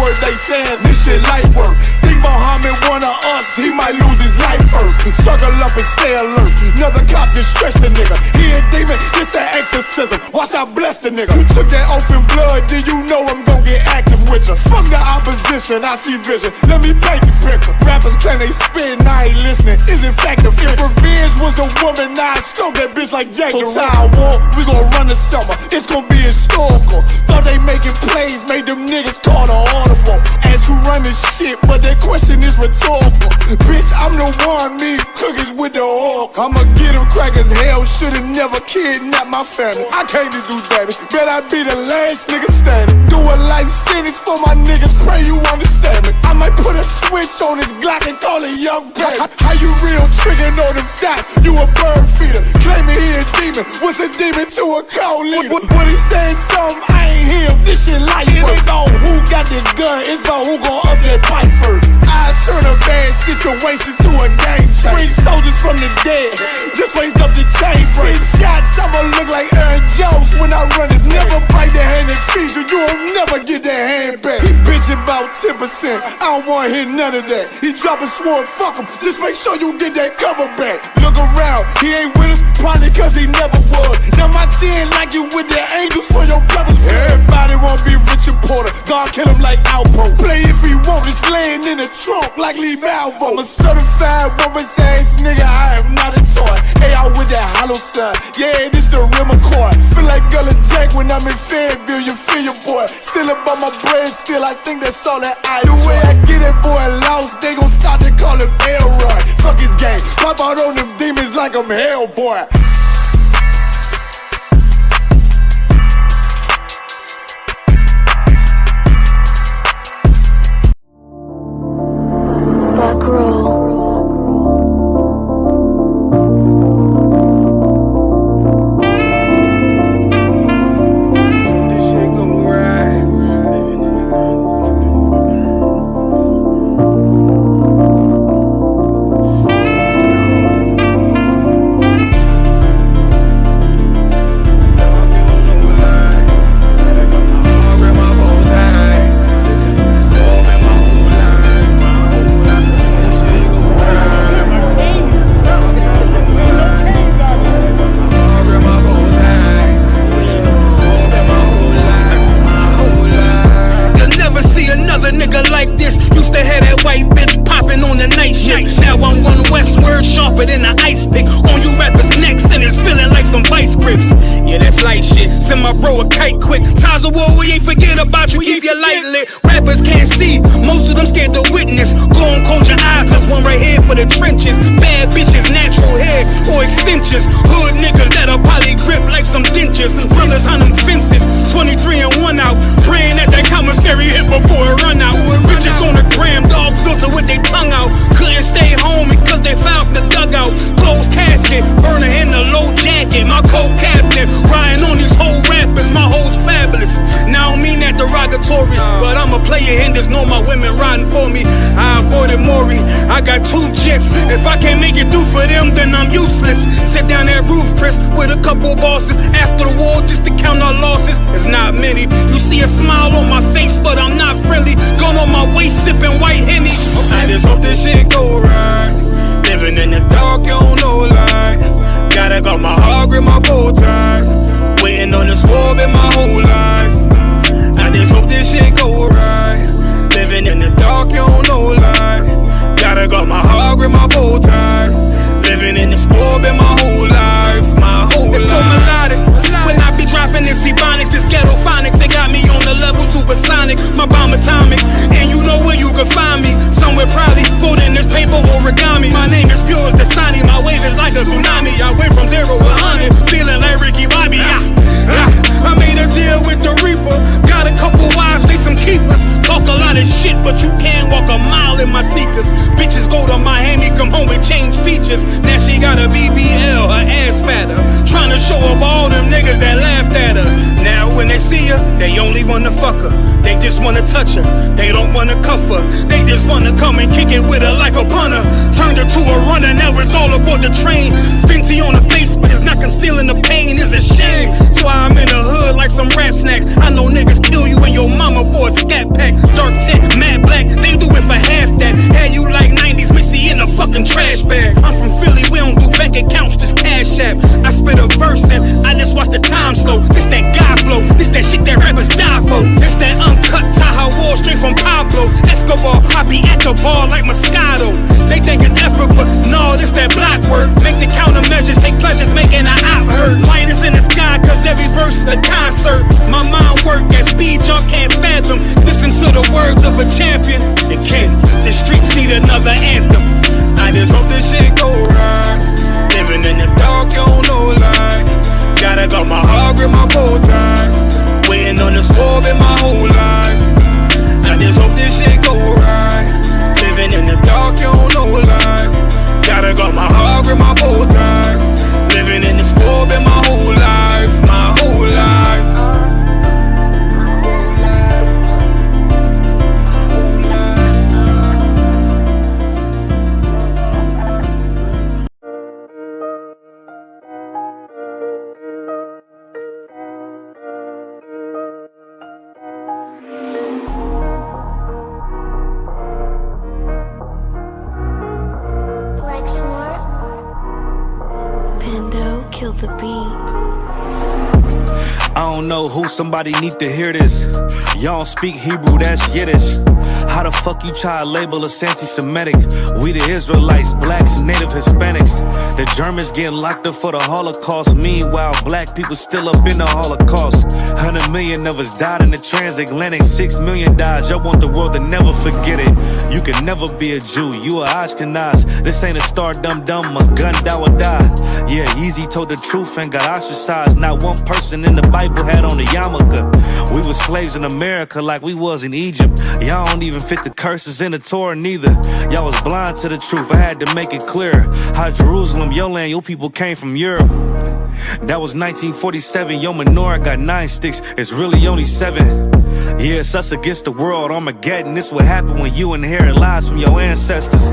word they saying, this shit light work. Think Muhammad one of us, he might lose his life first. Suckle up and stay alert. Another cop just stretch the nigga. He a demon, this an exorcism. Watch I bless the nigga. You took that oath in blood, then you know I'm gon' get active with you. Fuck the opposition, I see vision. Let me paint the picture. Rappers claim they spit, I ain't listening. Is it fact if revenge was a woman, now I stroke that bitch like Jack the Ripper. War, we gon' run the summer. It's gon' be historical. Thought they making plays, made them niggas call the audible. Ask who run this shit, but that question is rhetorical. Bitch, I'm the one, me cookies with the oil. I'ma get them crackers, hell, should've never kidnapped my family. I can't do that. Bet I be the last nigga standing. Do a life sentence for my niggas, pray you understand me. I might put a switch on this Glock and call it Young Pay. How you real triggering on them dots? You a bird feeder, claiming he a demon. What's a demon to a cold leader? When he saying something, I ain't hear him. This shit light. It ain't about who got this gun, it's about who gon' up that pipe first. I turn a bad situation to a game changer. Bring soldiers from the dead, just raised up the chain. Free shots, I'ma look like Aaron Jones when I run it. Never bite the hand and feed you, you'll never get that hand back. He bitchin' about 10%, I don't wanna hear none of that. He dropping sword, fuck him, just make sure you get that cover back. Look around, he ain't with us, probably cause he never was. Now my chin like you with the angels for your brothers. Everybody wanna be Richard Porter, God kill him like Alpo. Play if he want, it's laying in the trunk like Lee Malvo. I'm a certified woman's ass nigga, I am not a toy. Hey, I with that hollow sign, yeah, this the rim accord. Feel like Gullah Jack when I'm in Fayetteville, you feel your boy. Still about my bread, still I think that's all that I do. The way I get that boy lost, they gon' start to call him Elroy. Fuck his game, pop out on them demons like I'm Hellboy. Back row. Send my bro a kite quick. Times of war, we ain't forget about you. Keep your light lit. Rappers can't see, most of them scared to witness. Go and close your eyes, there's one right here for the trenches. Bad bitches, natural hair or extensions. Hood niggas that'll poly grip like some dentures. Brothers on them fences, 23 and 1 out. Praying that that commissary hit before it run out. Riches on the gram, dog filter with their tongue out. Couldn't stay home because they found the dugout. Closed casket, burner in the low jacket. My co-captain, riding on these whole rappers, my hoes fabulous. Now I don't mean that derogatory, but I'm a player and there's no my women riding for me. I avoided Maury, I got 2 jets. If I can't make it through for them, then I'm useless. Sit down that roof, Chris, with a couple bosses. After the war, just to count our losses, it's not many. You see a smile on my face, but I'm not friendly. Gun on my waist, sipping white Henny. I just hope this shit go right. Living in the dark, you don't know light. Gotta got my heart, grip my bow tie. Waiting on the squab in my whole life. I just hope this shit go right. Living in the dark, you don't know light. Gotta got my heart, grip my bow tie. Living in the squab in my whole life. My whole life. It's so melodic. When I be dropping this ebonics, this ghetto phonics, it got me on the level supersonic. My bomb atomic, and you know where you can find me. Somewhere probably folding this paper origami. My name is pure as the Dasani, my wave is like a tsunami. I went from 0 to 100, feeling like Ricky Bobby. I made a deal with the Reaper. Got a couple wives, they some keepers. Talk a lot of shit, but you can't walk a mile in my sneakers. Bitches go to Miami, come home with change features. Now she got a BBL, her ass fatter. Trying to show up all them niggas that laughed at her. Now when they see her, they only wanna fuck her. They just wanna touch her, they don't wanna cuff her. They just wanna come and kick it with her like a punter. Turned her to a runner, now it's all aboard the train. Fenty on her face, but it's not concealing the pain, it's a shame. That's why I'm in the hood like some rap snacks. I know niggas kill you and your mama for a scat pack. Dark tint, Chapo. It's that uncut Tahoe Wall straight from Pablo Escobar. I be at the bar like Moscato. They think it's effort, but no, this that black work. Make the countermeasures, take pleasures, making an op hurt. Light is in the sky, cause every verse is a concert. My mind work at speed y'all can't fathom. Listen to the words of a champion. And Ken, the streets need another anthem. I just hope this shit go right. Living in the dark, you don't know light. Gotta got my heart with my bow tie. Waiting on the score in my whole life. I just hope this shit go right. Living in the dark, you don't know life. Gotta got my heart with my bow tie. Living in the score in my whole life. My whole life. Kill the beat. I don't know who, somebody need to hear this. Y'all don't speak Hebrew, that's Yiddish. How the fuck you try to label us anti-Semitic? We the Israelites, blacks, native Hispanics. The Germans getting locked up for the Holocaust. Meanwhile, black people still up in the Holocaust. 100 million of us died in the transatlantic. 6 million died, y'all want the world to never forget it. You can never be a Jew, you a Ashkenaz. This ain't a star dum-dum, a gun that would die. Yeah, Yeezy told the truth and got ostracized. Not one person in the Bible had on a yarmulke. We were slaves in America like we was in Egypt. Y'all don't even fit the curses in the Torah neither. Y'all was blind to the truth, I had to make it clear. How Jerusalem, your land, your people came from Europe. That was 1947, your menorah got 9 sticks, it's really only 7. Yeah, it's us against the world, Armageddon. This what happened when you inherit lies from your ancestors.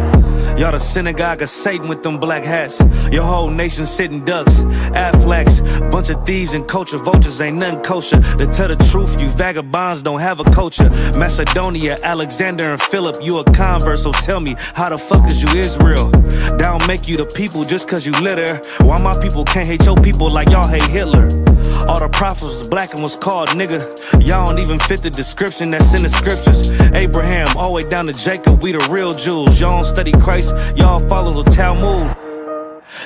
Y'all the synagogue of Satan with them black hats. Your whole nation sitting ducks, Aflacs. Bunch of thieves and culture vultures, ain't nothing kosher. To tell the truth, you vagabonds don't have a culture. Macedonia, Alexander and Philip, you a convert, so tell me, how the fuck is you Israel? That don't make you the people just cause you live there. Why my people can't hate your people like y'all hate Hitler? All the prophets was black and was called nigga. Y'all don't even fit the description that's in the scriptures. Abraham, all the way down to Jacob, we the real Jews. Y'all don't study Christ, y'all follow the Talmud.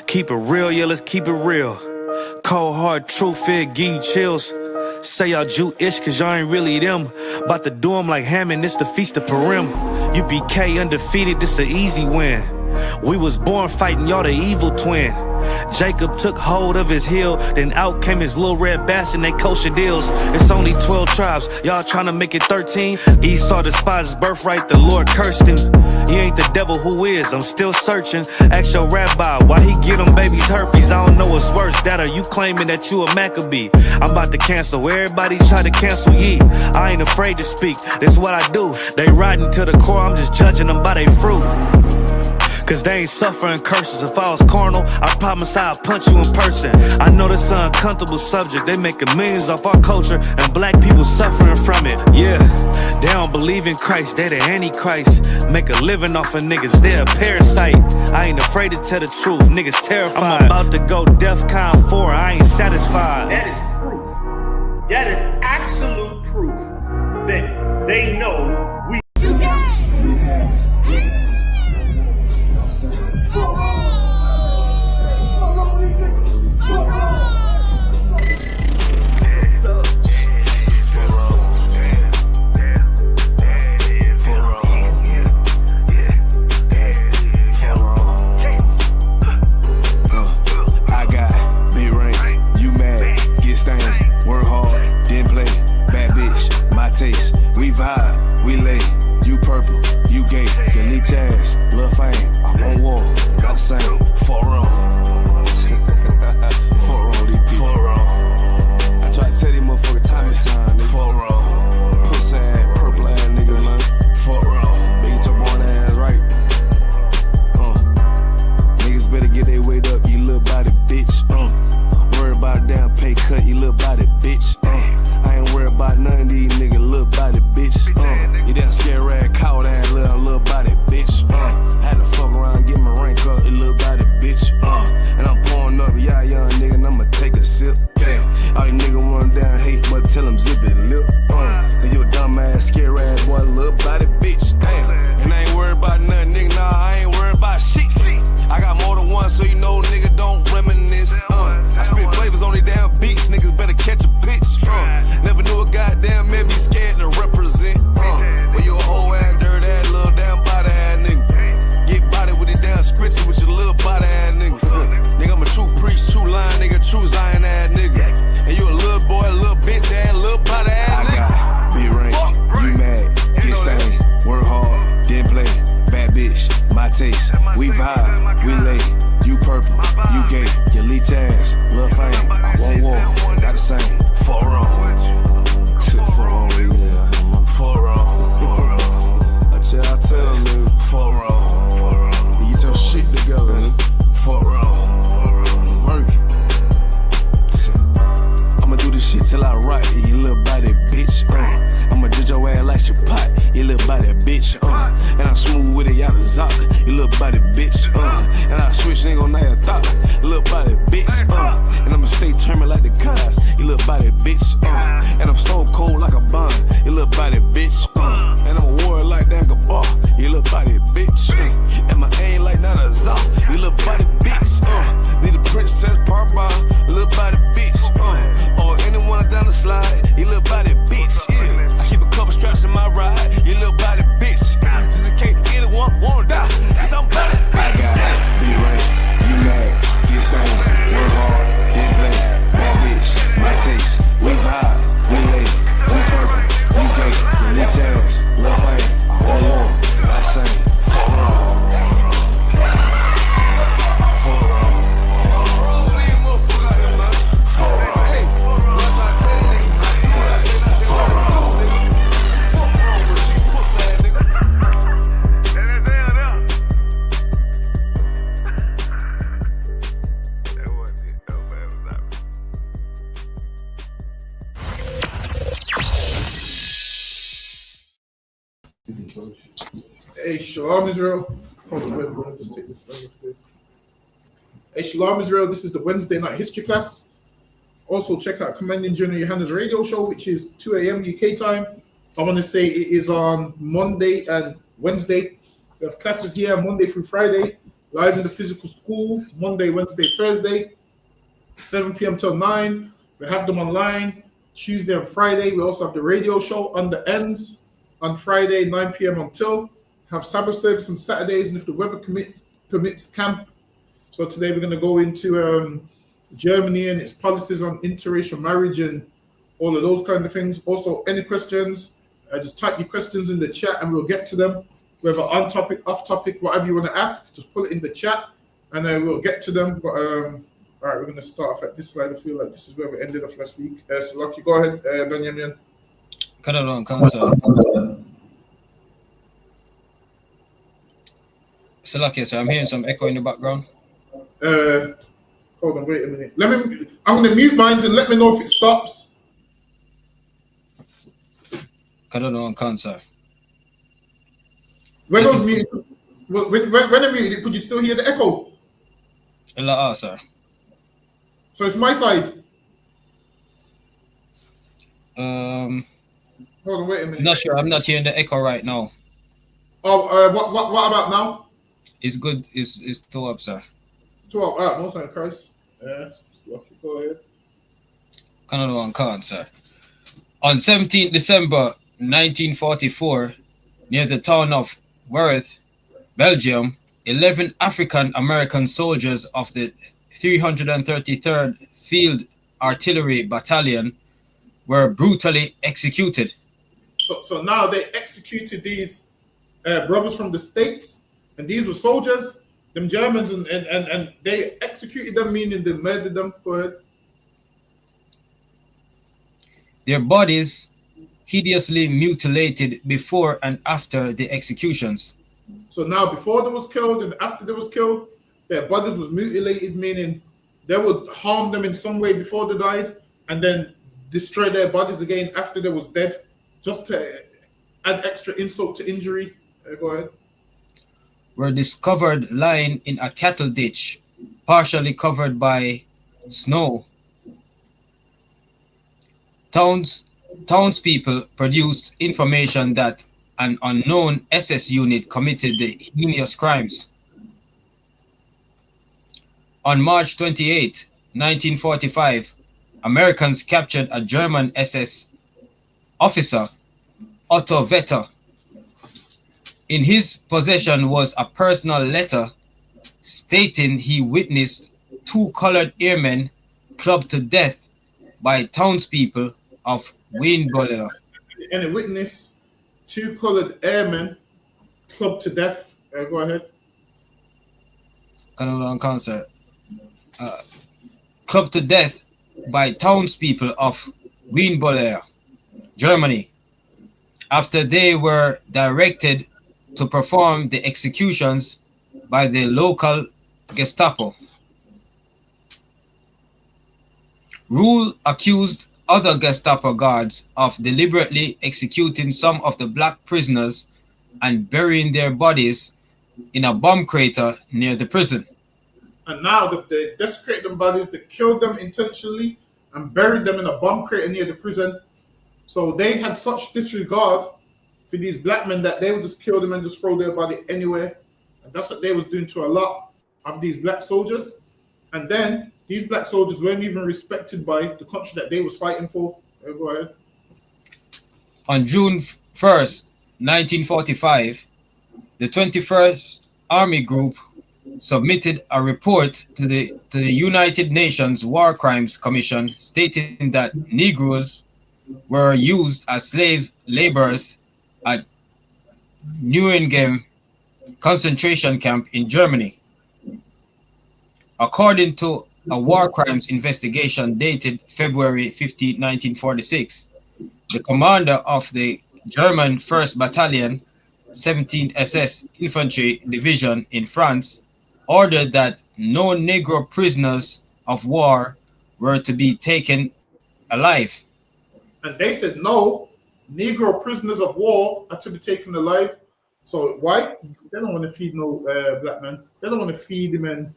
Keep it real, yeah, let's keep it real. Cold hard truth, it give you chills. Say y'all Jewish cause y'all ain't really them. About to do them like Hammond, this the Feast of Purim. UPK undefeated, this an easy win. We was born fighting, y'all the evil twin. Jacob took hold of his heel, then out came his little red bastard, they kosher deals. It's only 12 tribes, y'all trying to make it 13. Esau despised his birthright, the Lord cursed him. He ain't the devil, who is? I'm still searching. Ask your rabbi, why he get them babies herpes? I don't know what's worse, that or you claiming that you a Maccabee. I'm about to cancel, everybody try to cancel ye. I ain't afraid to speak, that's what I do. They riding to the core, I'm just judging them by their fruit. Cause they ain't suffering curses. If I was carnal, I promise I'd punch you in person. I know this an uncomfortable subject. They making millions off our culture and black people suffering from it. Yeah, they don't believe in Christ, they the Antichrist. Make a living off of niggas, they a parasite. I ain't afraid to tell the truth, niggas terrified. I'm about to go DEFCON 4, I ain't satisfied. That is proof. That is absolute proof that they know we. We vibe, we lay, you purple, you gay, can leak ass, lil' fame, I'm on war, got the same, 4 wrong. 4 wrong, these people. 4 wrong. I try to tell these motherfuckers time and time, nigga. 4 wrong. Pussy ass, purple ass nigga, man. 4 wrong. Make your born ass right. Niggas better get their weight up, you little body bitch. Worry about a damn pay cut, you little body bitch. I ain't worried about none of these niggas, little body bitch. You damn scare rag, coward ass little body bitch. Had to fuck around, get my rank up, you little body bitch. Zop, you little body bitch, and I switch, ain't gon' know your thought, little body bitch, and I'ma stay turning like the cars, you little body bitch, and I'm so cold like a bomb, you little body bitch, and I'm a warrior like Dan Gabar, you little body bitch, and my aim like Nana Zop, you little body bitch, need a princess part bar, little body bitch, or anyone down the slide, you little body bitch, yeah. I keep a couple straps in my ride, you little body bitch. Just in case anyone won't die, cause I'm body bitch. I got it, be right, you mad, get stained, work hard, then play, bad bitch, my taste, we vibe, we late, we purple, we gay, we jazz, love fame, I don't want, I sing, for all. Hey, Shalom Israel. Hold on, wait, I'll just take this thing. It's good. Hey, Shalom Israel. This is the Wednesday night history class. Also, check out Commanding General Yohanna's radio show, which is 2 a.m. UK time. I want to say it is on Monday and Wednesday. We have classes here Monday through Friday, live in the physical school, Monday, Wednesday, Thursday, 7 p.m. till 9. We have them online Tuesday and Friday. We also have the radio show on the ends on Friday, 9 p.m. until. Have Sabbath service on Saturdays, and if the weather permits, camp. So today we're going to go into Germany and its policies on interracial marriage and all of those kind of things. Also, any questions, just type your questions in the chat and we'll get to them. Whether on topic, off topic, whatever you want to ask, just put it in the chat and I will get to them. But all right, we're going to start off at this slide. I feel like this is where we ended off last week. So Lucky, go ahead, Benjamin. So lucky, sir. I'm hearing some echo in the background. Hold on, wait a minute. I'm gonna mute mine and let me know if it stops. I don't know on cancer. When I was muted, when I muted it, could you still hear the echo? Sir. So it's my side. Hold on, wait a minute. Not sure. I'm not hearing the echo right now. Oh, what about now? It's good. It's 2 up, sir. It's 2 up. Most time, Christ. Yeah, Lucky. Go ahead. Canada on can, sir. On 17th December 1944, near the town of Worth, Belgium, 11 African American soldiers of the 333rd Field Artillery Battalion were brutally executed. So now they executed these brothers from the States, and these were soldiers, them Germans, and they executed them, meaning they murdered them. Go ahead. Their bodies hideously mutilated before and after the executions. So now before they was killed and after they was killed, their bodies was mutilated, meaning they would harm them in some way before they died and then destroy their bodies again after they was dead, just to add extra insult to injury. Go ahead. Were discovered lying in a cattle ditch, partially covered by snow. Townspeople produced information that an unknown SS unit committed the heinous crimes. On March 28, 1945, Americans captured a German SS officer, Otto Vetter. In his possession was a personal letter stating he witnessed 2 colored airmen clubbed to death by townspeople of Weinboller. And a witness 2 colored airmen clubbed to death. Go ahead. Clubbed to death by townspeople of Weinboller, Germany, after they were directed to perform the executions by the local Gestapo. Rule accused other Gestapo guards of deliberately executing some of the black prisoners and burying their bodies in a bomb crater near the prison. And now they desecrated them bodies, they killed them intentionally and buried them in a bomb crater near the prison. So they had such disregard for these black men that they would just kill them and just throw their body anywhere. And that's what they was doing to a lot of these black soldiers. And then these black soldiers weren't even respected by the country that they was fighting for. Go ahead. On June 1st, 1945, the 21st Army Group submitted a report to the United Nations War Crimes Commission stating that Negroes were used as slave laborers at Neuengamme concentration camp in Germany. According to a war crimes investigation dated February 15, 1946, the commander of the German 1st Battalion, 17th SS Infantry Division in France, ordered that no Negro prisoners of war were to be taken alive. And they said no, Negro prisoners of war are to be taken alive. So why? They don't want to feed no black man. They don't want to feed him and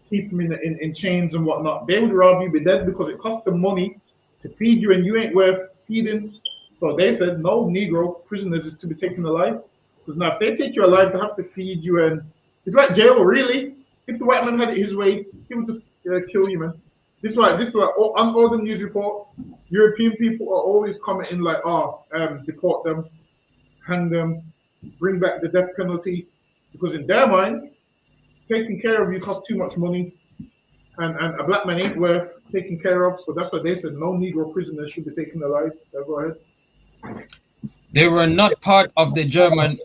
keep him in chains and whatnot. They would rather you be dead because it costs them money to feed you and you ain't worth feeding. So they said no Negro prisoners is to be taken alive. Because now if they take you alive, they have to feed you, and it's like jail, really. If the white man had it his way, he would just kill you, man. This is why on all the news reports, European people are always commenting like, deport them, hang them, bring back the death penalty. Because in their mind, taking care of you costs too much money, and a black man ain't worth taking care of. So that's why they said no Negro prisoners should be taken alive. Go ahead. They were not part of the German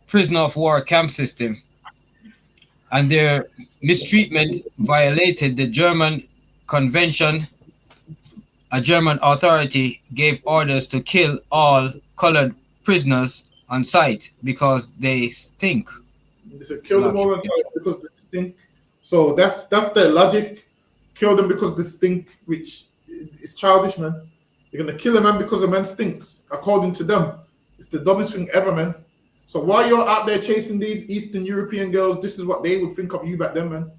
prisoner of war camp system, and their mistreatment violated the German convention. A German authority gave orders to kill all colored prisoners on sight because they stink. They said kill them all on sight because they stink. So that's their logic. Kill them because they stink, which is childish, man. You're gonna kill a man because a man stinks, according to them. It's the dumbest thing ever, man. So while you're out there chasing these Eastern European girls, this is what they would think of you back then, man.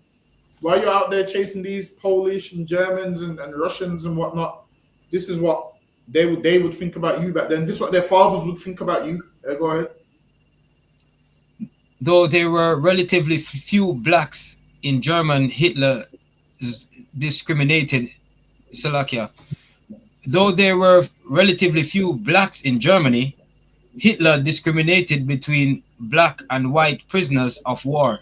While you're out there chasing these Polish and Germans and Russians and whatnot, this is what they would think about you back then. This is what their fathers would think about you. Go ahead. Though there were relatively few blacks in German, Hitler discriminated Slovakia. Though there were relatively few blacks in Germany, Hitler discriminated between black and white prisoners of war.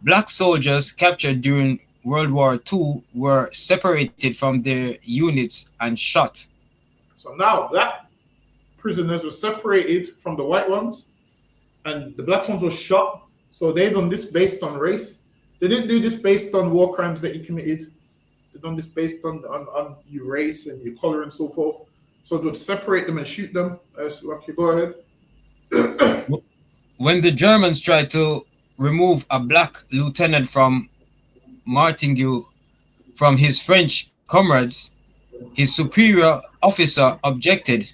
Black soldiers captured during World War II were separated from their units and shot. So now black prisoners were separated from the white ones, and the black ones were shot. So they done this based on race. They didn't do this based on war crimes that you committed. They done this based on your race and your color and so forth. So they would separate them and shoot them. Okay, go ahead. When the Germans tried to remove a black lieutenant from Martingale from his French comrades, his superior officer objected.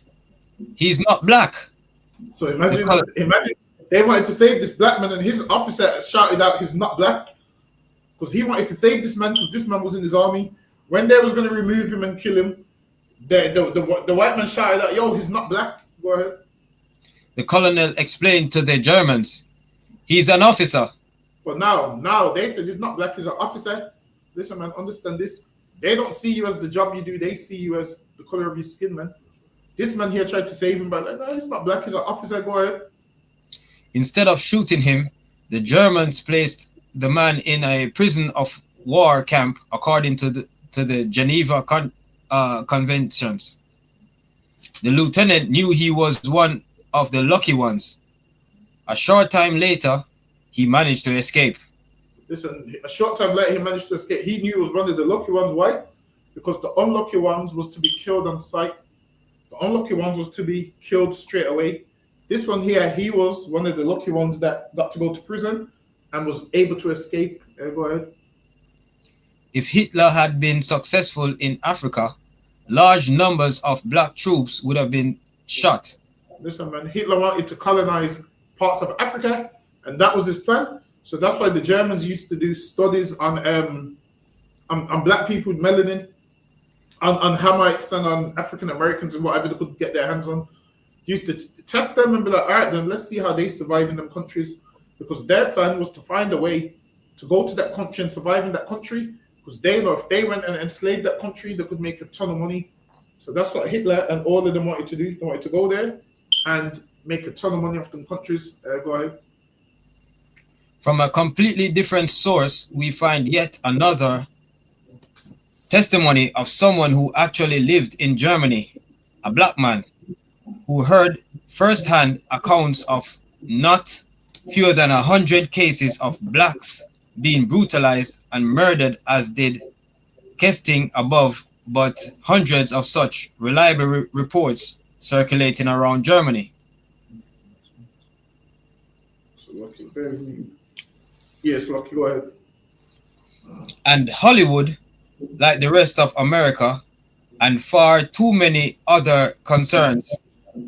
He's not black. So imagine they wanted to save this black man and his officer shouted out he's not black. Because he wanted to save this man because this man was in his army. When they was going to remove him and kill him, the white man shouted out, yo, he's not black. Go ahead. The colonel explained to the Germans, he's an officer. But now they said he's not black, he's an officer. Listen, man, understand this. They don't see you as the job you do. They see you as the color of your skin, man. This man here tried to save him, but like, no, he's not black, he's an officer. Go ahead. Instead of shooting him, the Germans placed the man in a prison of war camp according to the Geneva Conventions. The lieutenant knew he was one of the lucky ones. A short time later, he managed to escape. Listen, a short time later, he managed to escape. He knew he was one of the lucky ones. Why? Because the unlucky ones was to be killed on sight. The unlucky ones was to be killed straight away. This one here, he was one of the lucky ones that got to go to prison and was able to escape. Go ahead. If Hitler had been successful in Africa, large numbers of black troops would have been shot. Listen, man, Hitler wanted to colonize parts of Africa, and that was his plan. So that's why the Germans used to do studies on black people with melanin, on Hamites and on African Americans and whatever they could get their hands on. He used to test them and be like, all right, then let's see how they survive in them countries, because their plan was to find a way to go to that country and survive in that country, because they know if they went and enslaved that country, they could make a ton of money. So that's what Hitler and all of them wanted to do. They wanted to go there and make a ton of money off them countries. Go ahead. From a completely different source, we find yet another testimony of someone who actually lived in Germany, a black man who heard firsthand accounts of not fewer than 100 cases of blacks being brutalized and murdered, as did Kesting above, but hundreds of such reliable reports circulating around Germany. So Lucky, yes, Lucky, go ahead. And Hollywood, like the rest of America and far too many other concerns,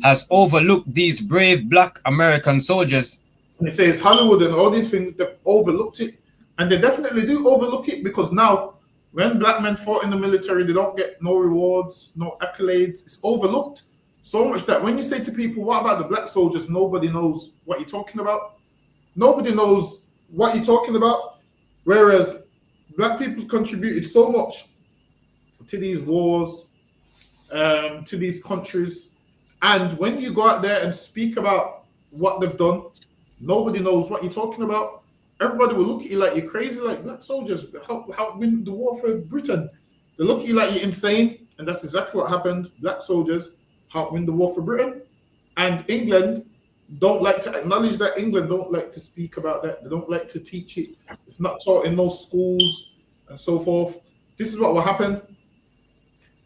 has overlooked these brave black American soldiers. And it says Hollywood and all these things, they've overlooked it. And they definitely do overlook it, because now when black men fought in the military, they don't get no rewards, no accolades. It's overlooked so much that when you say to people, what about the black soldiers? Nobody knows what you're talking about. Nobody knows what you're talking about. Whereas black people's contributed so much to these wars, to these countries. And when you go out there and speak about what they've done, nobody knows what you're talking about. Everybody will look at you like you're crazy, like black soldiers help win the war for Britain. They look at you like you're insane, and that's exactly what happened. Black soldiers helped win the war for Britain. And England don't like to acknowledge that. England don't like to speak about that. They don't like to teach it. It's not taught in those schools and so forth. This is what will happen.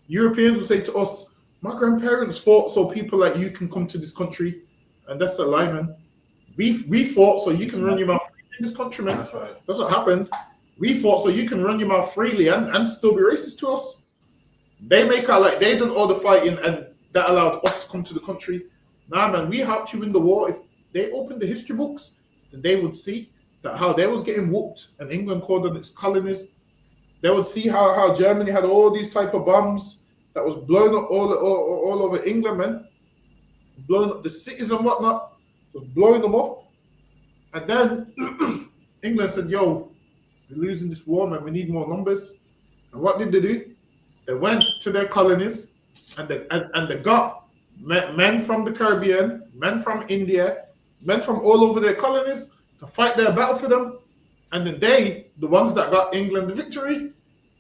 Europeans will say to us, my grandparents fought so people like you can come to this country. And that's a lie, man. We fought so you can run your mouth freely in this country, man. That's right. That's what happened. We fought so you can run your mouth freely and still be racist to us. They make out like they done all the fighting and that allowed us to come to the country. Nah, man, we helped you in the war. If they opened the history books, then they would see that how they was getting whooped and England called them its colonies. They would see how Germany had all these type of bombs that was blowing up all over England, man. Blowing up the cities and whatnot. Was blowing them up. And then England said, yo, we're losing this war, man. We need more numbers. And what did they do? They went to their colonies and they got men from the Caribbean, men from India, men from all over their colonies to fight their battle for them. And then they, the ones that got England the victory,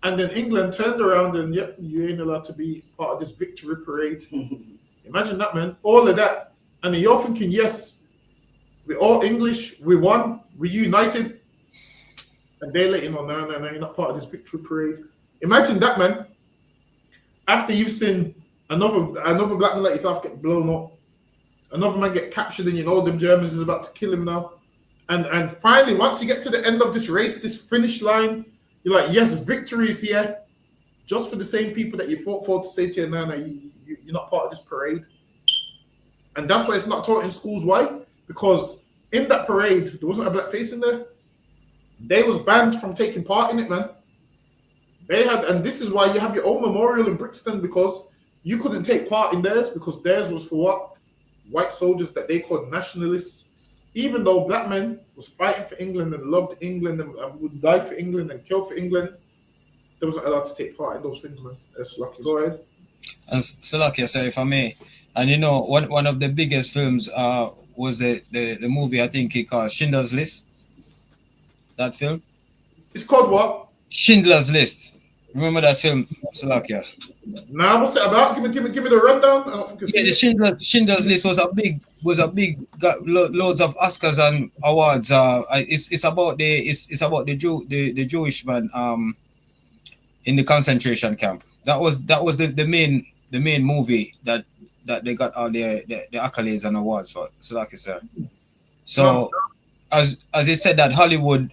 and then England turned around and, yep, you ain't allowed to be part of this victory parade. Imagine that, man. All of that. And then you're thinking, yes, we're all English, we won, we united. And they let you know, no, you're not part of this victory parade. Imagine that, man. After you've seen another black man like yourself get blown up, another man get captured, and you know them Germans is about to kill him now. And finally, once you get to the end of this race, this finish line, you're like, yes, victory is here. Just for the same people that you fought for to say to you, no, you're not part of this parade. And that's why it's not taught in schools. Why? Because in that parade, there wasn't a black face in there. They was banned from taking part in it, man. They had, and this is why you have your own memorial in Brixton, because you couldn't take part in theirs, because theirs was for what? White soldiers that they called nationalists. Even though black men was fighting for England and loved England and would die for England and kill for England, they wasn't allowed to take part in those things, man. That's lucky. Go ahead. And Salakia, sorry if I may. And you know, one of the biggest films was the movie, I think it called Schindler's List. That film? It's called what? Schindler's List. Remember that film, Salakia? Nah, what's it about? Give me the rundown. Yeah, the Schindler's List was a big got loads of Oscars and awards. It's about the Jewish man in the concentration camp. That was the main movie that they got all the accolades and awards for. Salakia, sir. So as it said that Hollywood,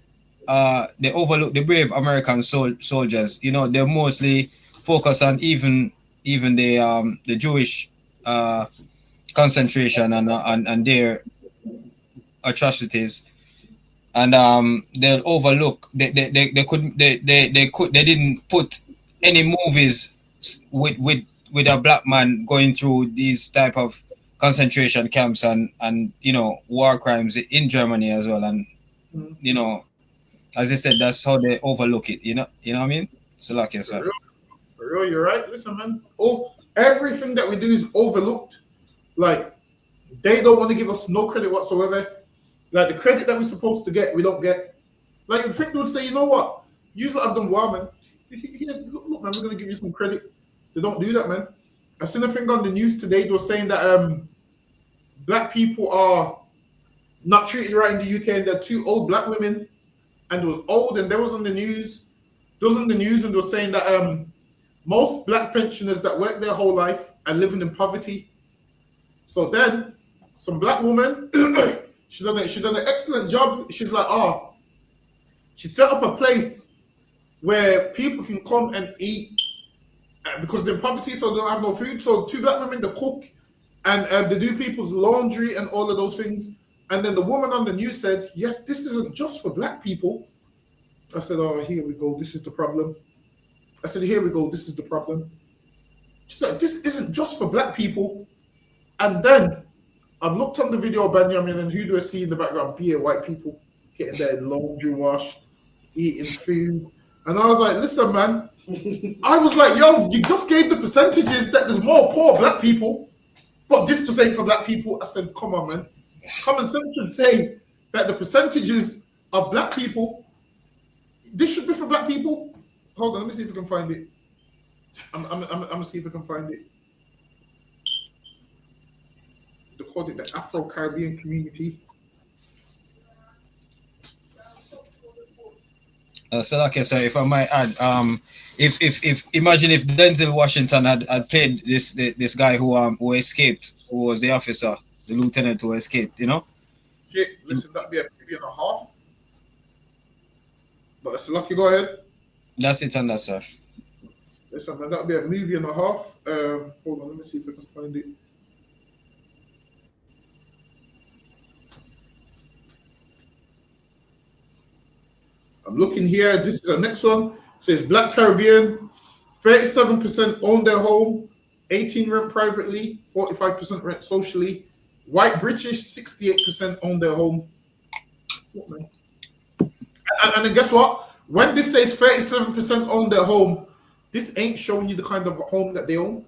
they overlook the brave American soldiers. You know, they mostly focus on even the Jewish concentration and their atrocities, and they'll overlook. They didn't put any movies with a black man going through these type of concentration camps and war crimes in Germany as well, and as I said, that's how they overlook it. You know what I mean? So like yes, sir. For real, you're right. Listen, man. Everything that we do is overlooked. Like, they don't want to give us no credit whatsoever. Like, the credit that we're supposed to get, we don't get. Like, you'd think they would say, you know what? You lot have done well, man. Look, man, we're going to give you some credit. They don't do that, man. I seen a thing on the news today. They were saying that black people are not treated right in the UK, and they're 2 old black women, and it was old, and there was on the news. It was on the news, and they were saying that most black pensioners that work their whole life are living in poverty. So then, some black woman, she done an excellent job. She's like, she set up a place where people can come and eat because they're in poverty, so they don't have no food. So 2 black women, they cook and they do people's laundry and all of those things. And then the woman on the news said, yes, this isn't just for black people. I said, oh, here we go. This is the problem. I said, here we go. This is the problem. She said, this isn't just for black people. And then I looked on the video of Benjamin, and who do I see in the background? White people getting their laundry wash, eating food. And I was like, listen, man. I was like, yo, you just gave the percentages that there's more poor black people, but this just ain't for black people. I said, come on, man. Common sense should say that the percentages of black people, this should be for black people. Hold on, let me see if we can find it. I'm gonna see if we can find it. They called it the Afro-Caribbean community. So like I said, if I might add, if imagine if Denzel Washington had played this guy who escaped, who was the officer, the lieutenant who escaped, Okay, listen, that'd be a movie and a half. But that's lucky. Go ahead. That's it, and that's sir. Listen, man, that'd be a movie and a half. Hold on, let me see if I can find it. I'm looking here. This is the next one. It says Black Caribbean, 37% own their home, 18% rent privately, 45% rent socially. White British, 68% own their home. And then guess what? When this says 37% own their home, this ain't showing you the kind of home that they own.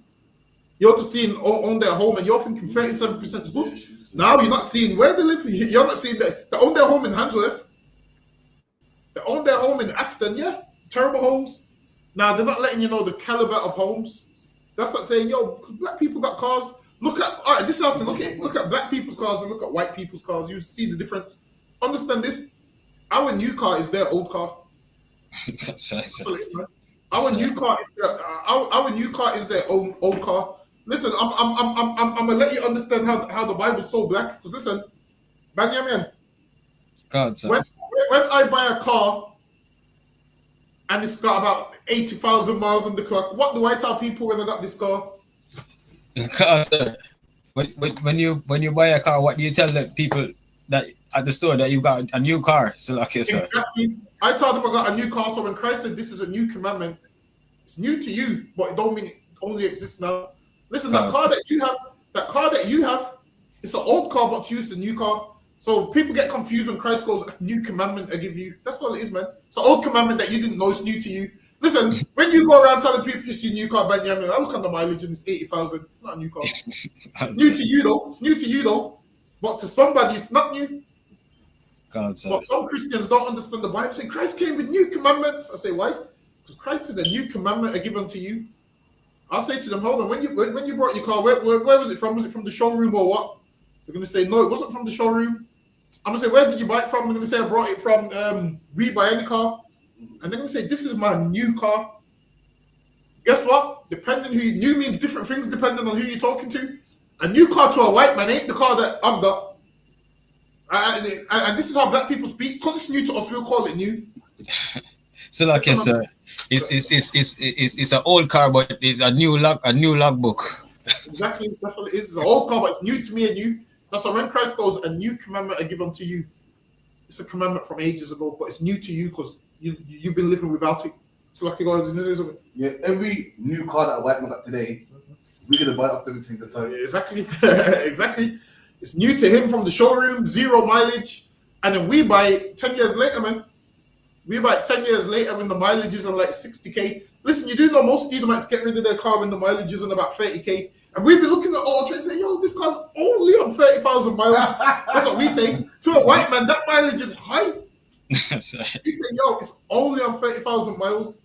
You're just seeing own their home, and you're thinking 37% is good. Now you're not seeing where they live. You're not seeing that they own their home in Handsworth. They own their home in Aston, yeah. Terrible homes. Now they're not letting you know the caliber of homes. That's not saying, yo, black people got cars. Look at this is how to look at black people's cars and look at white people's cars. You see the difference. Understand this? Our new car is their old car. That's right, sir. Our new car is their own old car. Listen, I'm gonna let you understand how the Bible's so black. Because listen, Benjamin, God, sir. When I buy a car and it's got about 80,000 miles on the clock, what do I tell people when I got this car? God, sir. When you buy a car, what do you tell the people that at the store that you got a new car? So like yes, sir. Exactly. I told them I got a new car. So when Christ said this is a new commandment, it's new to you, but it don't mean it only exists now. Listen, that car that you have, it's an old car, but to you it's a new car. So people get confused when Christ goes, a new commandment I give you. That's all it is, man. It's an old commandment that you didn't know is new to you. Listen, when you go around telling people it's your new car, Benjamin, I look on the mileage and it's 80,000. It's not a new car. New to you though. It's new to you though. But to somebody, it's not new. God, sir. But some Christians don't understand the Bible. Say Christ came with new commandments. I say, why? Because Christ said a new commandment I give unto you. I'll say to them, hold on, when you brought your car, where was it from? Was it from the showroom or what? They're going to say, no, it wasn't from the showroom. I'm going to say, where did you buy it from? I'm going to say, I brought it from We Buy Any Car. And they're going to say, this is my new car. Guess what? New means different things depending on who you're talking to. A new car to a white man ain't the car that I've got. And this is how black people speak. Because it's new to us, we'll call it new. So like yes, sir. It's an old car, but it's a new logbook. Exactly, that's what it is. It's an old car, but it's new to me and you. That's why when Christ goes, a new commandment I give unto you. It's a commandment from ages ago, but it's new to you because you've been living without it. So like you guys, yeah, every new car that a white man got today, we're gonna buy it after we take this time. Yeah, exactly, exactly. It's new to him from the showroom, 0 mileage, and then we buy it 10 years later, man. We buy it 10 years later when the mileage is on like 60k. Listen, you do know most Edomites get rid of their car when the mileage is on about 30k. And we'd be looking at Auto Trade and saying, yo, this car's only on 30,000 miles. That's what we say. To a white man, that mileage is high. We say, yo, it's only on 30,000 miles.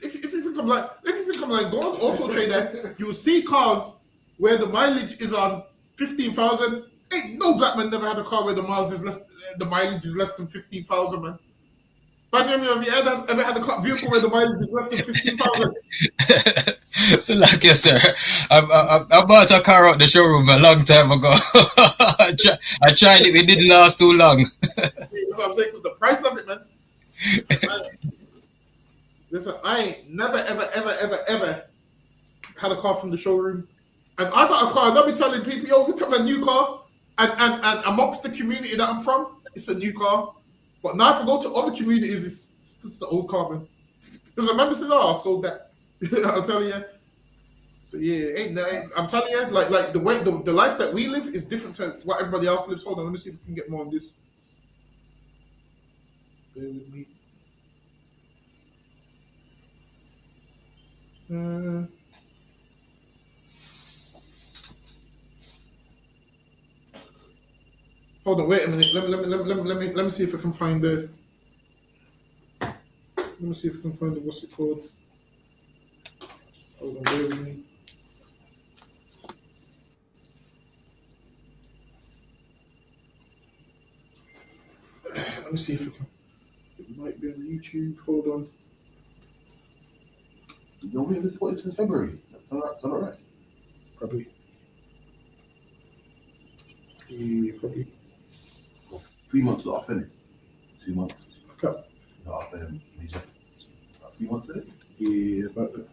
If you think I'm like, go on Auto Trader, you will see cars where the mileage is on 15,000. Ain't no black man never had a car where the mileage is less than 15,000, man. Have you ever had a vehicle where the mileage is less than 15,000? So like yes, sir. I bought a car out the showroom a long time ago. I tried it, it didn't last too long. That's what I'm saying, because the price of it, man. Listen, I ain't never, ever had a car from the showroom. And I got a car, and I'll be telling people, yo, look at my new car. And amongst the community that I'm from, it's a new car. But now if I go to other communities, it's the old car, man. Because I remember saying, oh, I sold that. I'm telling you. So yeah, I'm telling you, like the way the life that we live is different to what everybody else lives. Hold on, let me see if we can get more on this. Bear with me. Hold on, wait a minute. Let me see if I can find the. Let me see if I can find the what's it called. Hold on, bear with me. Let me see if I can. It might be on YouTube. Hold on. No, we haven't put it since February. That's not right. Probably. Yeah, probably. Well, 3 months off, innit? 2 months. Okay. Off major. About 3 months, innit? Yeah, about that.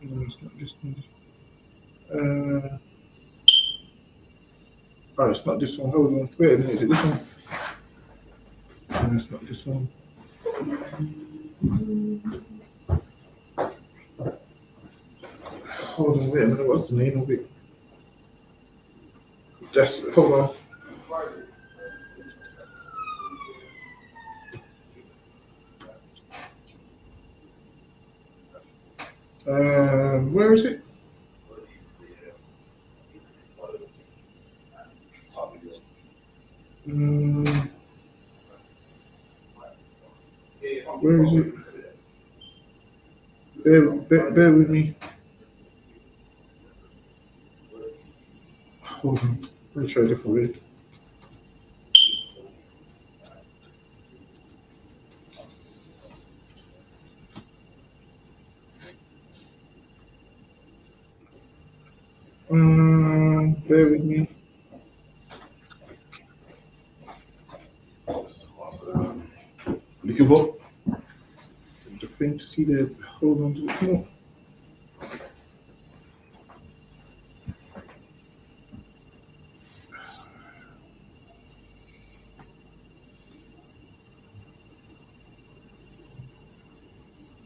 No, it's not this one. Oh, it's not this one. Hold on. Wait a minute. Is it this one? No, it's not this one. Hold on. Wait a minute. What's the name of it? Just hold on. Where is it? Where is it? Bear with me. Hold on. Let me try a different way. Bear with me. Looking for? The thing to see the hold on. No.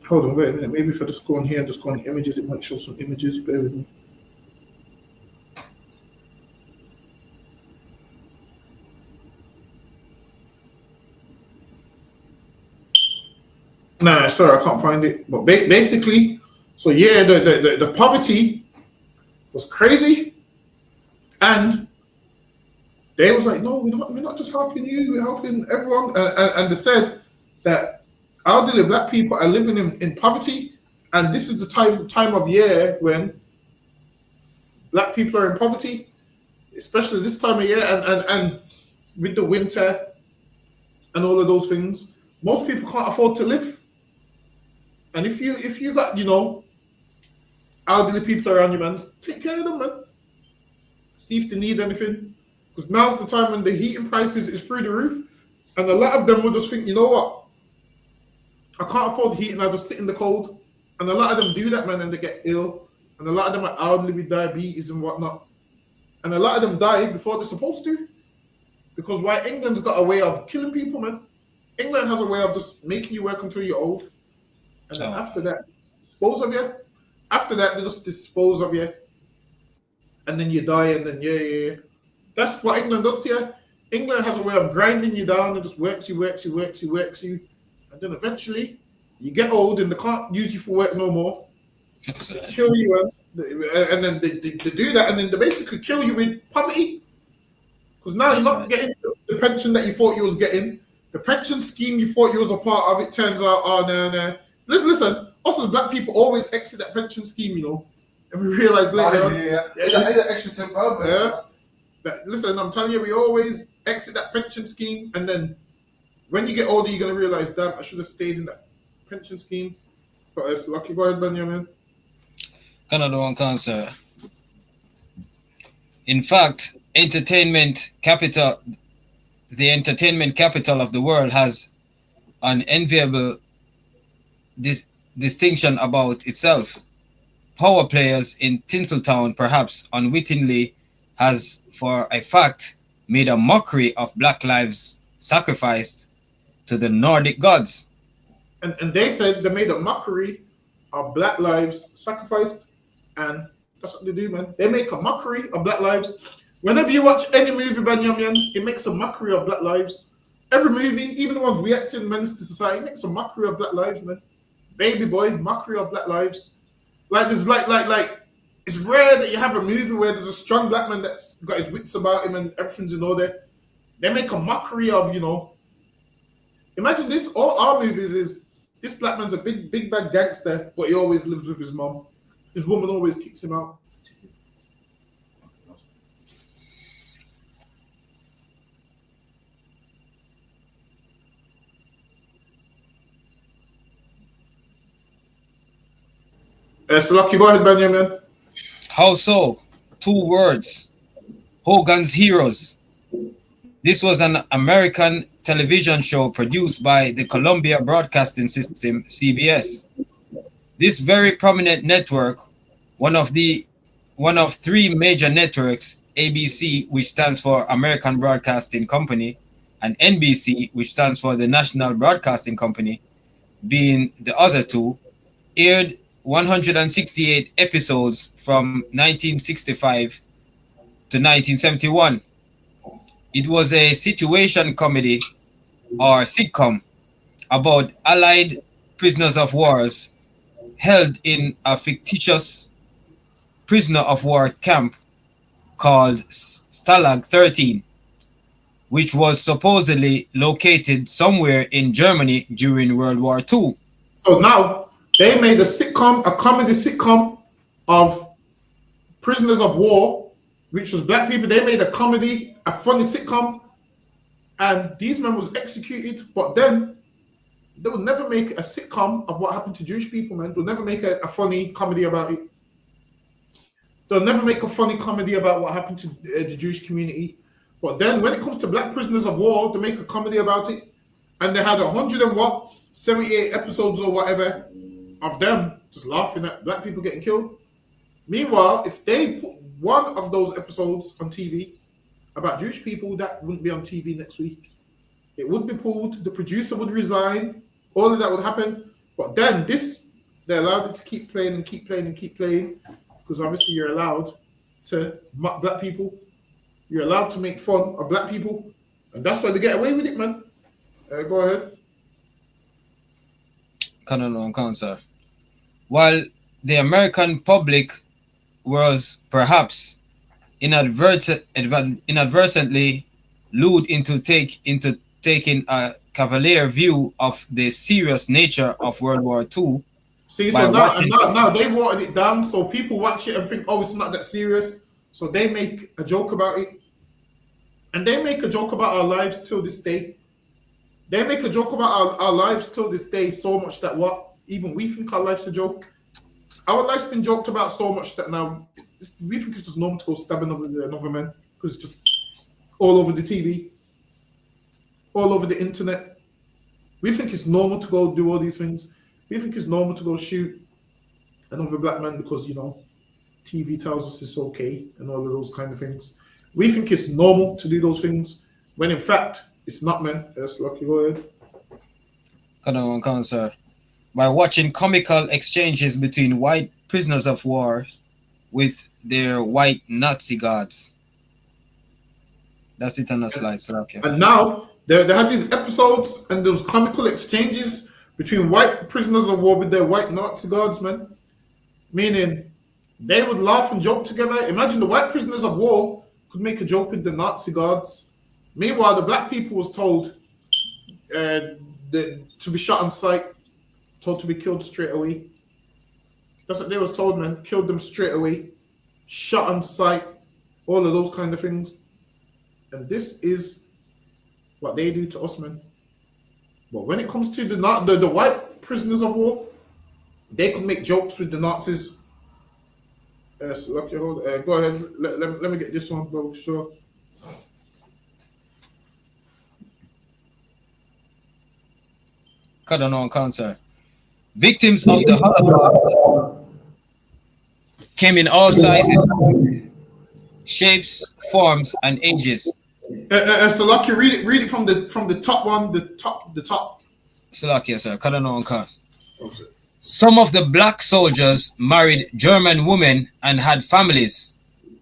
Hold on, wait a minute. Maybe if I just go on here and just go on images, it might show some images. Bear with me. Nah, sorry, I can't find it. But basically, so yeah, the poverty was crazy, and they was like, no, we're not just helping you, we're helping everyone. And they said that elderly black people are living in poverty, and this is the time of year when black people are in poverty, especially this time of year, and with the winter and all of those things, most people can't afford to live. And if you got, elderly people around you, man, take care of them, man. See if they need anything. Because now's the time when the heating prices is through the roof. And a lot of them will just think, you know what? I can't afford heat and I just sit in the cold. And a lot of them do that, man, and they get ill. And a lot of them are elderly with diabetes and whatnot. And a lot of them die before they're supposed to. Because why? England's got a way of killing people, man. England has a way of just making you work until you're old. And then after that, dispose of you. After that, they just dispose of you. And then you die, and then yeah. That's what England does to you. England has a way of grinding you down and just works you. And then eventually, you get old and they can't use you for work no more. They kill you, and then they do that, and then they basically kill you with poverty. Because now you're not getting the pension that you thought you was getting. The pension scheme you thought you was a part of, it turns out, no. Listen, us as black people always exit that pension scheme, you know. And we realize later on. Listen, I'm telling you, we always exit that pension scheme, and then when you get older, you're going to realize, damn, I should have stayed in that pension scheme. But it's lucky boy, Benjamin. Canada one cancer. In fact, the entertainment capital of the world has an enviable distinction about itself. Power players in Tinseltown perhaps unwittingly has, for a fact, made a mockery of black lives sacrificed to the Nordic gods. And they said they made a mockery of black lives sacrificed, and that's what they do, man. They make a mockery of black lives. Whenever you watch any movie, Benjamin, it makes a mockery of black lives. Every movie, even the ones reacting Menace to Society, makes a mockery of black lives, man. Baby Boy, mockery of black lives. Like there's like it's rare that you have a movie where there's a strong black man that's got his wits about him and everything's in order. They make a mockery of, you know. Imagine this, all our movies is this black man's a big bad gangster, but he always lives with his mom. His woman always kicks him out. So lucky, go ahead, Benjamin. How so? 2 words. Hogan's Heroes. This was an American television show produced by the Columbia Broadcasting System, CBS. This very prominent network, one of 3 major networks, ABC, which stands for American Broadcasting Company, and NBC, which stands for the National Broadcasting Company, being the other 2, aired 168 episodes from 1965 to 1971. It was a situation comedy or sitcom about Allied prisoners of wars held in a fictitious prisoner of war camp called Stalag 13, which was supposedly located somewhere in Germany during World War II. So now they made a comedy sitcom of prisoners of war, which was black people. They made a comedy, a funny sitcom, and these men was executed. But then they will never make a sitcom of what happened to Jewish people, man. They'll never make a funny comedy about it. They'll never make a funny comedy about what happened to the Jewish community. But then when it comes to black prisoners of war, they make a comedy about it. And they had 78 episodes or whatever of them just laughing at black people getting killed. Meanwhile, if they put one of those episodes on TV about Jewish people, that wouldn't be on TV next week. It would be pulled, the producer would resign, all of that would happen. But then they allowed it to keep playing, because obviously you're allowed to mock black people. You're allowed to make fun of black people. And that's why they get away with it, man. Go ahead. Sir. While the American public was perhaps inadvertently lured into taking a cavalier view of the serious nature of World War II. See, so now they watered it down, so people watch it and think, oh, it's not that serious. So they make a joke about it. And they make a joke about our lives till this day. They make a joke about our lives till this day so much that even we think our life's a joke. Our life's been joked about so much that now we think it's just normal to go stab another man, because it's just all over the TV, all over the internet. We think it's normal to go do all these things. We think it's normal to go shoot another black man because, you know, TV tells us it's okay and all of those kind of things. We think it's normal to do those things when in fact it's not, man. Yes, Lucky, go ahead. Come on, sir. By watching comical exchanges between white prisoners of war with their white Nazi guards. That's it on the slide, sir. Okay. And now they had these episodes and those comical exchanges between white prisoners of war with their white Nazi guards, man. Meaning they would laugh and joke together. Imagine the white prisoners of war could make a joke with the Nazi guards. Meanwhile, the black people was told to be shot on sight, told to be killed straight away. That's what they was told, man. Killed them straight away, shot on sight, all of those kind of things. And this is what they do to us, man. But when it comes to the white prisoners of war, they could make jokes with the Nazis. So Lucky, hold. Go ahead. Let me get this one, bro. Sure. Cut on cancer. Victims of the Holocaust came in all sizes, shapes, forms, and ages. So Lucky, read it from the top one, the top. Salakia, sir. Cut on can. Some of the black soldiers married German women and had families. It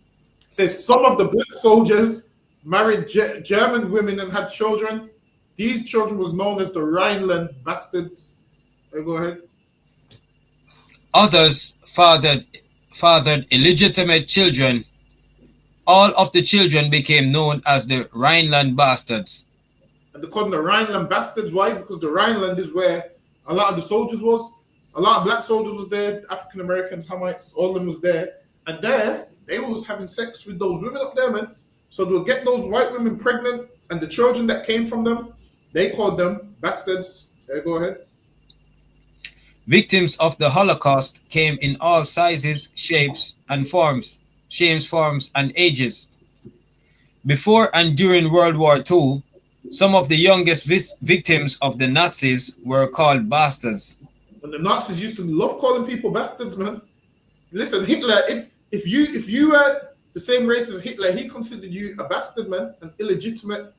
says some of the black soldiers married German women and had children. These children was known as the Rhineland bastards. Go ahead. Others fathered illegitimate children. All of the children became known as the Rhineland bastards. And they called them the Rhineland bastards. Why? Because the Rhineland is where a lot of the soldiers was. A lot of black soldiers was there, African Americans, Hamites, all of them was there. And there, they was having sex with those women up there, man. So they'll get those white women pregnant, and the children that came from them, they called them bastards. Go ahead. Victims of the Holocaust came in all sizes, shapes, and forms, and ages. Before and during World War II, some of the youngest victims of the Nazis were called bastards. And the Nazis used to love calling people bastards, man. Listen, Hitler, if you were the same race as Hitler, he considered you a bastard, man, an illegitimate.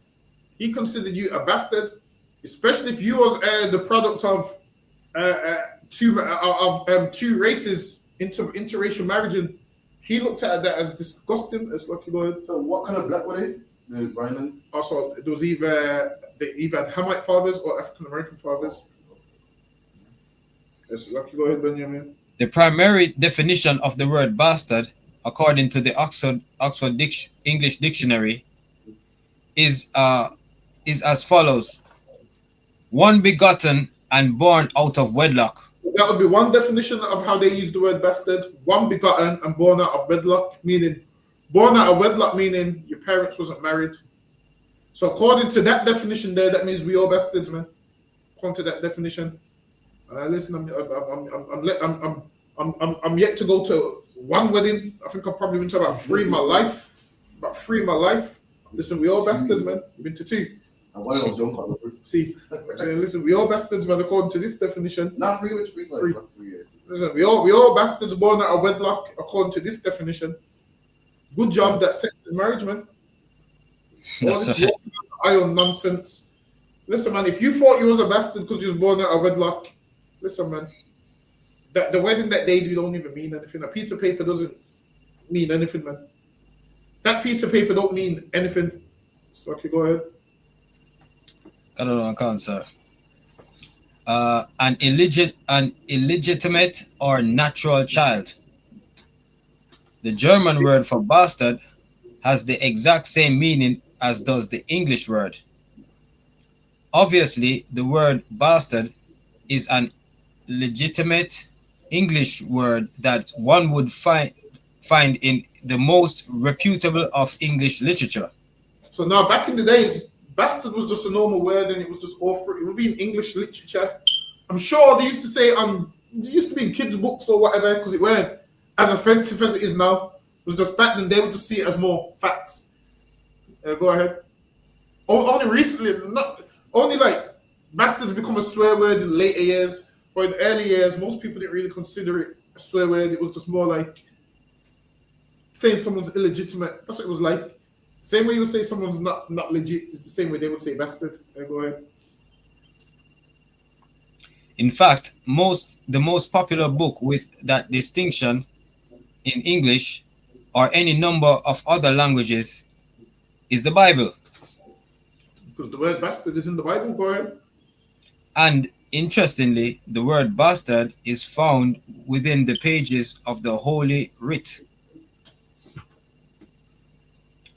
He considered you a bastard, especially if you was the product of two races, interracial marriage. And he looked at that as disgusting. As Lucky Lloyd. So what kind of black were they? The Rhinelands? Also, it was either had Hamite fathers or African American fathers. Yes, Lucky, go ahead, Benjamin. The primary definition of the word bastard, according to the Oxford English Dictionary, is as follows: one begotten and born out of wedlock. That would be one definition of how they use the word bastard. One begotten and born out of wedlock, meaning born out of wedlock, meaning your parents wasn't married. So according to that definition there, that means we all bastards, man. According to that definition. Listen, I'm yet to go to one wedding. I think I've probably been to about three in my life. Listen, we all bastards, man. We've been to two. And one of those don't call it. See, listen, we all bastards, man. According to this definition. Not three, which three. Listen, we all bastards born out of wedlock, according to this definition. Good job that sex is marriage, man. All this iron nonsense. Listen, man, if you thought you was a bastard because you was born out of wedlock, listen, man, the wedding that they do don't even mean anything. A piece of paper doesn't mean anything, man. That piece of paper don't mean anything. So, okay, go ahead. I don't know, I can't, sir. An illegitimate or natural child. The German word for bastard has the exact same meaning as does the English word. Obviously, the word bastard is an legitimate English word that one would find in the most reputable of English literature. So now, back in the days, bastard was just a normal word, and it was just awful. It would be in English literature. I'm sure they used to say they used to be in kids' books or whatever, because it weren't as offensive as it is now. It was just back then they would just see it as more facts. Go ahead. Only recently, only like Bastards become a swear word in later years, but in early years, most people didn't really consider it a swear word. It was just more like saying someone's illegitimate. That's what it was like. Same way you would say someone's not legit is the same way they would say bastard. Go ahead. In fact, the most popular book with that distinction in English or any number of other languages is the Bible. Because the word bastard is in the Bible. Go ahead. And interestingly, the word bastard is found within the pages of the Holy Writ.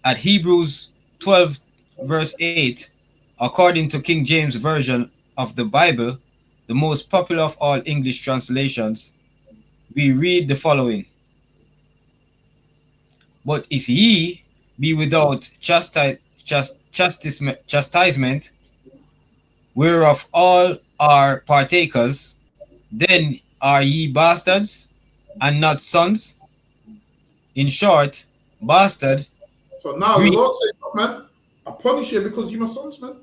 At Hebrews 12, verse 8, according to King James Version of the Bible, the most popular of all English translations, we read the following. But if ye be without chastisement, whereof all are partakers, then are ye bastards and not sons. In short, bastard. So now the Lord says, man, I punish you because you're my sons, man.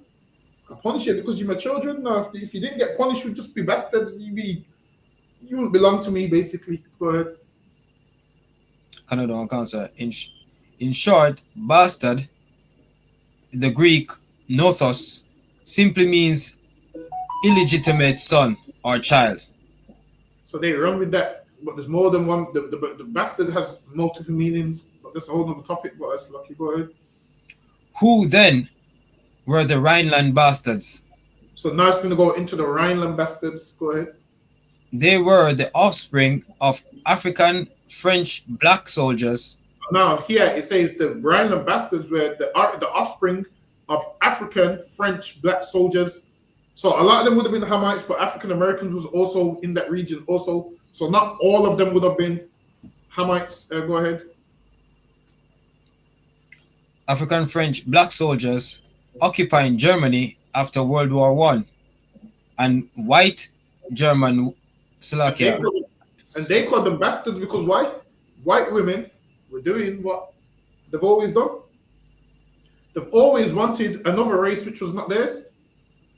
I punish you because you're my children. Now, if you didn't get punished, you'd just be bastards. You wouldn't belong to me, basically. Go ahead. Canada cancer. In short, bastard, the Greek nothos, simply means illegitimate son or child. So they run with that, but there's more than one. The bastard has multiple meanings, but that's a whole other topic. But that's lucky. Go ahead. Who then were the Rhineland bastards? So now it's going to go into the Rhineland bastards. Go ahead. They were the offspring of African French black soldiers. Now here it says the Rhineland bastards were the offspring of African French black soldiers. So a lot of them would have been Hamites, but African Americans was also in that region also. So not all of them would have been Hamites. Go ahead. African French black soldiers occupying Germany after World War I, and white German Slovakia. And they called them bastards because why? White women were doing what they've always done. They've always wanted another race which was not theirs.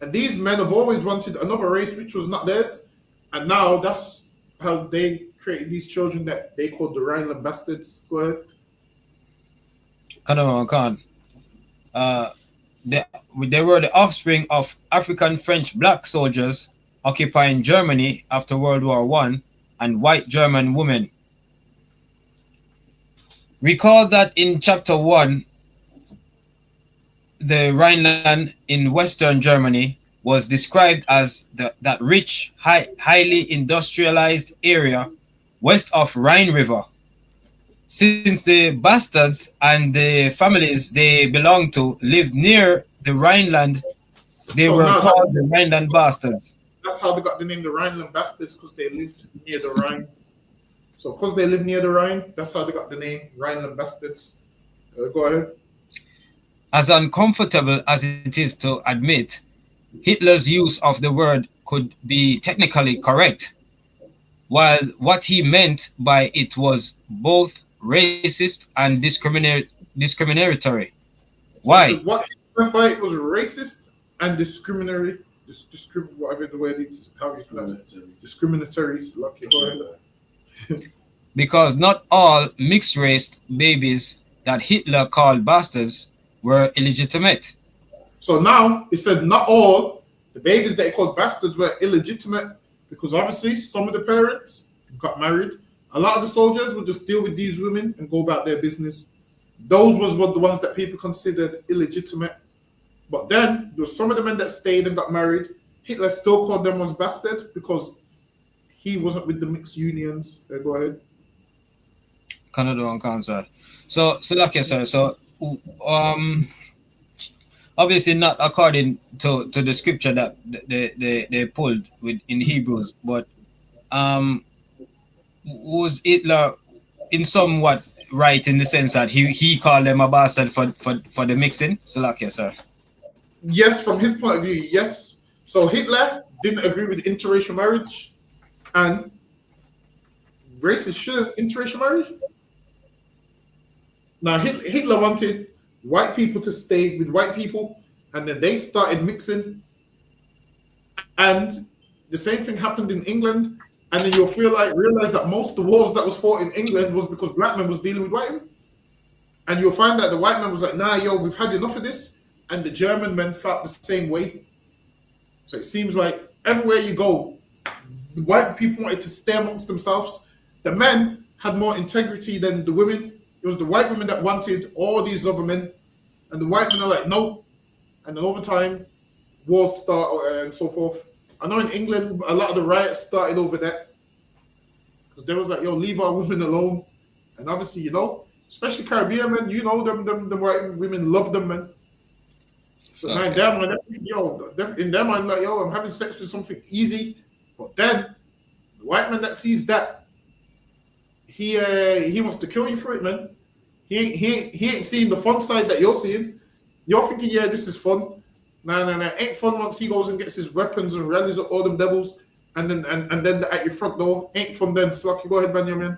And these men have always wanted another race which was not theirs. And now that's how they created these children that they called the Rhineland bastards. Go ahead. They were the offspring of African French black soldiers occupying Germany after World War I and white German women. Recall that in chapter 1, the Rhineland in Western Germany was described as that rich, highly industrialized area west of Rhine River. Since the bastards and the families they belonged to lived near the Rhineland, they were called the Rhineland bastards. That's how they got the name the Rhineland bastards, because they lived near the Rhine. So because they live near the Rhine, that's how they got the name Rhineland bastards. Go ahead. As uncomfortable as it is to admit, Hitler's use of the word could be technically correct, while what he meant by it was both racist and discriminatory. Why? So what he meant by it was racist and discriminatory. Whatever the word is, how you pronounce it. Discriminatory. Lucky. Go ahead. Because not all mixed race babies that Hitler called bastards were illegitimate. So now it said not all the babies that he called bastards were illegitimate, because obviously some of the parents got married. A lot of the soldiers would just deal with these women and go about their business. Those was what the ones that people considered illegitimate. But then there was some of the men that stayed and got married. Hitler still called them ones bastard because he wasn't with the mixed unions. Go ahead. Canada on cancer. So like I said, so obviously not according to the scripture that they pulled with in Hebrews, but was Hitler in somewhat right in the sense that he called them a bastard for the mixing? So like yes, sir. Yes, from his point of view, yes. So Hitler didn't agree with interracial marriage, and racists shouldn't interracial marriage. Now Hitler wanted white people to stay with white people, and then they started mixing. And the same thing happened in England. And then you'll realize that most of the wars that was fought in England was because black men was dealing with white men. And you'll find that the white man was like, nah, yo, we've had enough of this. And the German men felt the same way. So it seems like everywhere you go, the white people wanted to stay amongst themselves. The men had more integrity than the women. It was the white women that wanted all these other men. And the white men are like, no. And then over time, wars start and so forth. I know in England, a lot of the riots started over that. Because they was like, yo, leave our women alone. And obviously, you know, especially Caribbean men, you know, them white women love them, man. So now in their mind, in their mind, like, yo, I'm having sex with something easy. But then, the white man that sees that, he wants to kill you for it, man. He ain't seeing the fun side that you're seeing. You're thinking, yeah, this is fun. Nah, ain't fun once he goes and gets his weapons and rallies up all them devils, and then at your front door, ain't fun then. Slucky, go ahead, Benjamin.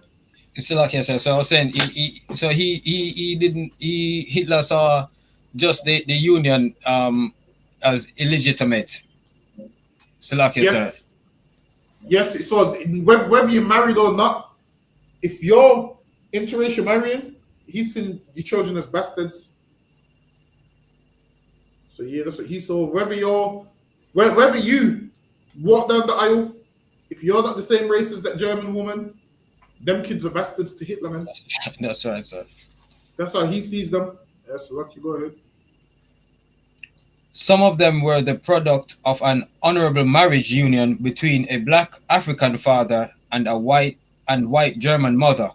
So like I said, so I was saying, Hitler saw just the union as illegitimate. So like I said, yes. So whether you're married or not, if you're interracial marrying, he's seen your children as bastards. So yeah, that's what he saw. Whether you walk down the aisle, if you're not the same race as that German woman, them kids are bastards to Hitler, man. That's right, sir. That's how he sees them. Yes, Lucky, go ahead. Some of them were the product of an honorable marriage union between a black African father and a white German mother.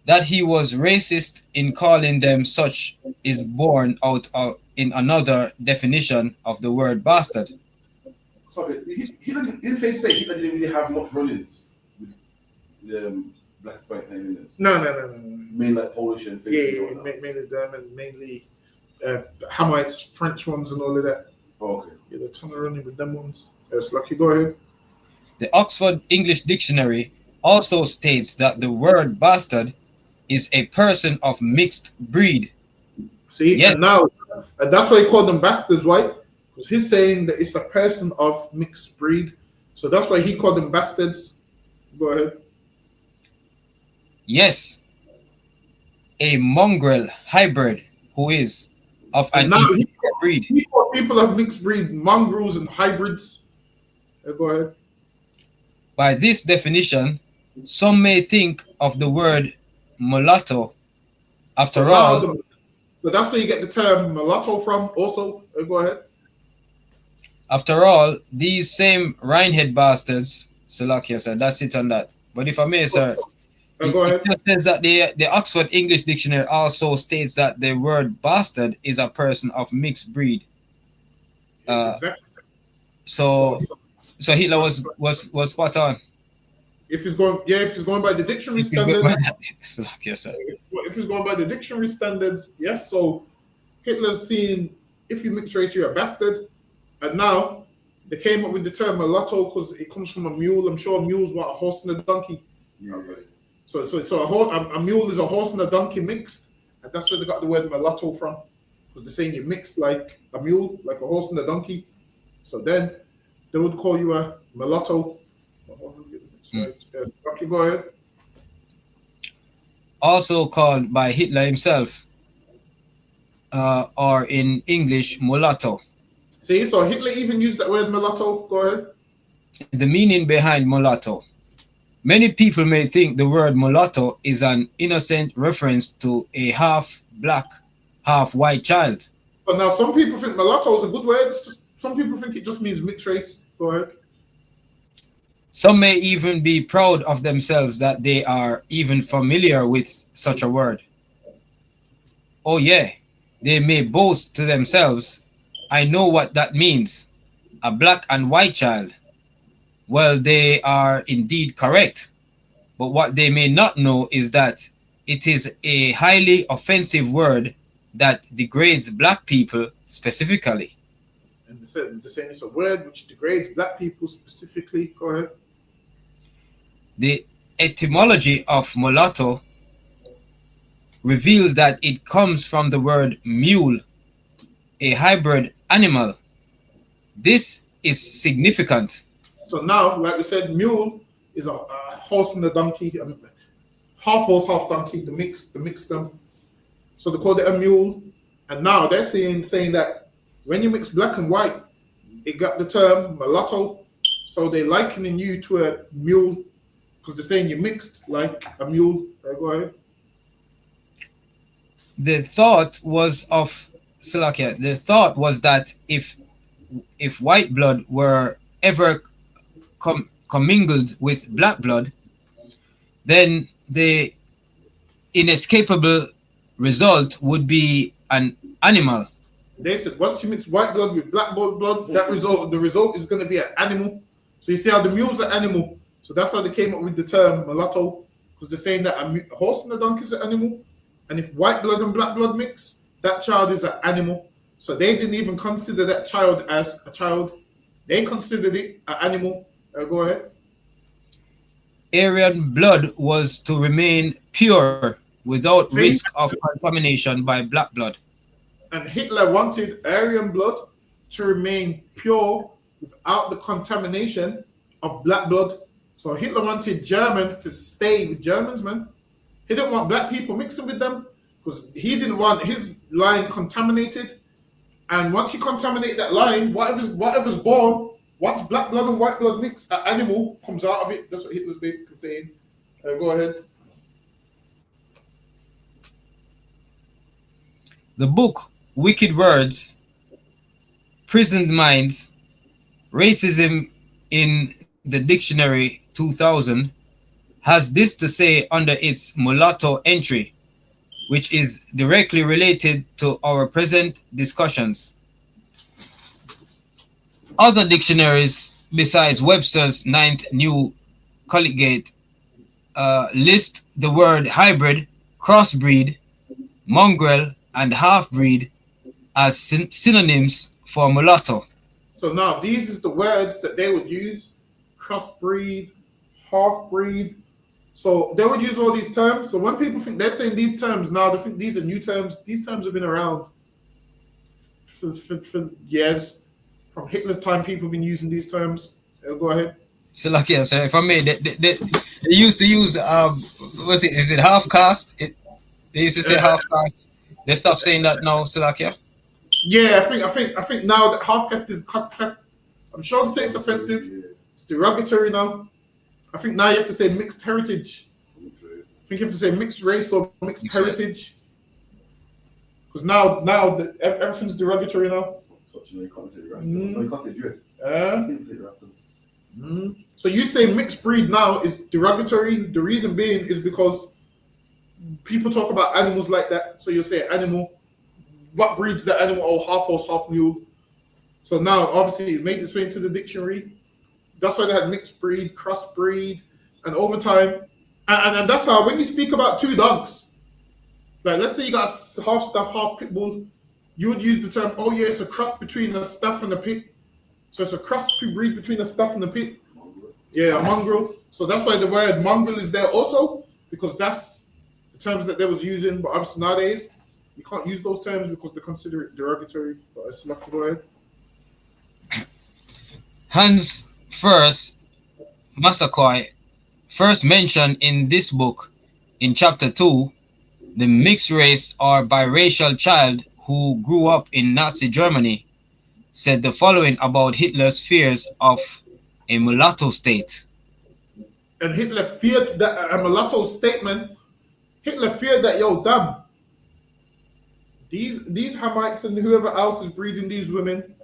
That he was racist in calling them such is borne out in another definition of the word bastard. Sorry, he didn't say Hitler didn't really have much run-ins with black Hispanics and Indians. No. Mainly like Polish and mainly German, mainly Hamites, French ones, and all of that. Oh, okay. Yeah, they're trying to run in with them ones. Yes, Lucky, go ahead. The Oxford English Dictionary also states that the word bastard is a person of mixed breed. See, yeah. And that's why he called them bastards, right? Because he's saying that it's a person of mixed breed. So that's why he called them bastards. Go ahead. Yes. A mongrel hybrid who is of an mixed breed. He called people of mixed breed mongrels and hybrids. Go ahead. By this definition, some may think of the word mulatto. After all, so that's where you get the term mulatto from also. Go ahead. After all, these same Rhinehead bastards, Salakia said, that's it on that. But if I may, sir, go ahead. It says that the Oxford English Dictionary also states that the word bastard is a person of mixed breed. Exactly. So Hitler was spot on. If he's going by the dictionary standards, if he's going by the dictionary standards, yes. So Hitler's seen if you mix race, you're a bastard. And now they came up with the term mulatto because it comes from a mule. I'm sure mules were a horse and a donkey. Yeah. Okay. So a mule is a horse and a donkey mixed, and that's where they got the word mulatto from. Because they're saying you mix like a mule, like a horse and a donkey. So then they would call you a mulatto. Yes, okay, go ahead. Also called by Hitler himself, or in English, mulatto. See, so Hitler even used that word mulatto. Go ahead. The meaning behind mulatto. Many people may think the word mulatto is an innocent reference to a half black, half white child. But now some people think mulatto is a good word. It's just some people think it just means mixed race. Go ahead. Some may even be proud of themselves that they are even familiar with such a word. Oh yeah, they may boast to themselves, I know what that means, a black and white child. Well, they are indeed correct, but what they may not know is that it is a highly offensive word that degrades black people specifically. And they're saying it's a word which degrades black people specifically. Go ahead. The etymology of mulatto reveals that it comes from the word mule, a hybrid animal. This is significant. So now, like we said, mule is a horse and a donkey, half horse, half donkey. The mix them. So they called it a mule, and now they're saying that when you mix black and white, it got the term mulatto. So they're likening you to a mule because they're saying you mixed like a mule. Go ahead. The thought was that if white blood were ever commingled with black blood, then the inescapable result would be an animal. They said once you mix white blood with black blood, the result is going to be an animal. So you see how the mule's an animal. So that's how they came up with the term mulatto, because they're saying that a horse and a donkey is an animal, and if white blood and black blood mix, that child is an animal. So they didn't even consider that child as a child. They considered it an animal. Go ahead. Aryan blood was to remain pure without risk of contamination by black blood. And Hitler wanted Aryan blood to remain pure without the contamination of black blood. So Hitler wanted Germans to stay with Germans, man. He didn't want black people mixing with them because he didn't want his line contaminated. And once you contaminate that line, whatever's born, once black blood and white blood mix, an animal comes out of it. That's what Hitler's basically saying. Go ahead. The book Wicked Words, Prisoned Minds, Racism in the Dictionary 2000 has this to say under its mulatto entry, which is directly related to our present discussions. Other dictionaries besides Webster's 9th New Colligate list the word hybrid, crossbreed, mongrel, and half-breed as synonyms for mulatto. So now these is the words that they would use: crossbreed, half-breed. So they would use all these terms. So when people think they're saying these terms now, they think these are new terms. These terms have been around for years. From Hitler's time, people have been using these terms. Go ahead. So like, yeah, so if I may, they used to use is it half caste? They used to say half caste. They stopped saying that now, Salakia. Yeah, I think now that half caste is caste. I'm sure to say it's offensive. It's derogatory now. I think now you have to say mixed heritage. I think you have to say mixed race or mixed heritage. Because now everything's derogatory now. You can't say Rasta. No, you can't say Dread. You can't say Rasta. So you say mixed breed now is derogatory. The reason being is because people talk about animals like that. So you say animal. What breeds the animal? Oh, half horse, half mule. So now, obviously, it made its way into the dictionary. That's why they had mixed breed, crossbreed, and over time. And that's how, when you speak about two dogs, like let's say you got half staff, half pit bull, you would use the term, oh yeah, it's a cross between a staff and a pit. So it's a cross breed between a staff and a pit. Yeah, a mongrel. So that's why the word mongrel is there also, because that's the terms that they was using. But obviously nowadays, you can't use those terms because they consider it derogatory. But it's like to go ahead. Hans Massaquoi first mentioned in this book, in chapter 2, the mixed race or biracial child who grew up in Nazi Germany, said the following about Hitler's fears of a mulatto state. And Hitler feared that a mulatto statement. Hitler feared that, yo, damn, these Hamites and whoever else is breeding these women,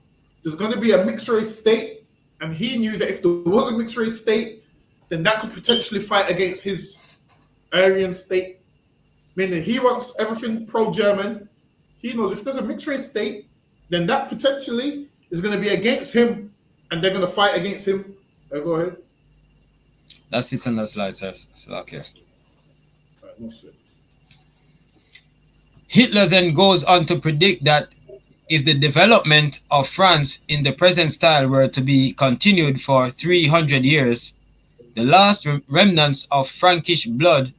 there's going to be a mixed race state. And he knew that if there was a mixed race state, then that could potentially fight against his Aryan state. Meaning he wants everything pro-German. He knows if there's a mixed race state, then that potentially is going to be against him, and they're going to fight against him. Go ahead. That's it on the slide, sir. Okay. No sense. Hitler then goes on to predict that if the development of France in the present style were to be continued for 300 years, the last remnants of Frankish blood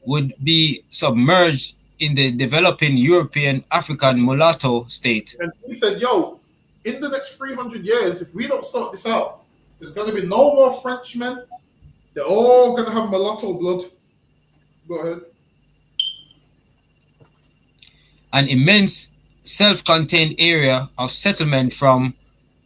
would be submerged in the developing European African mulatto state. And he said, yo, in the next 300 years, if we don't sort this out, there's going to be no more Frenchmen. They're all going to have mulatto blood. Go ahead. An immense self-contained area of settlement from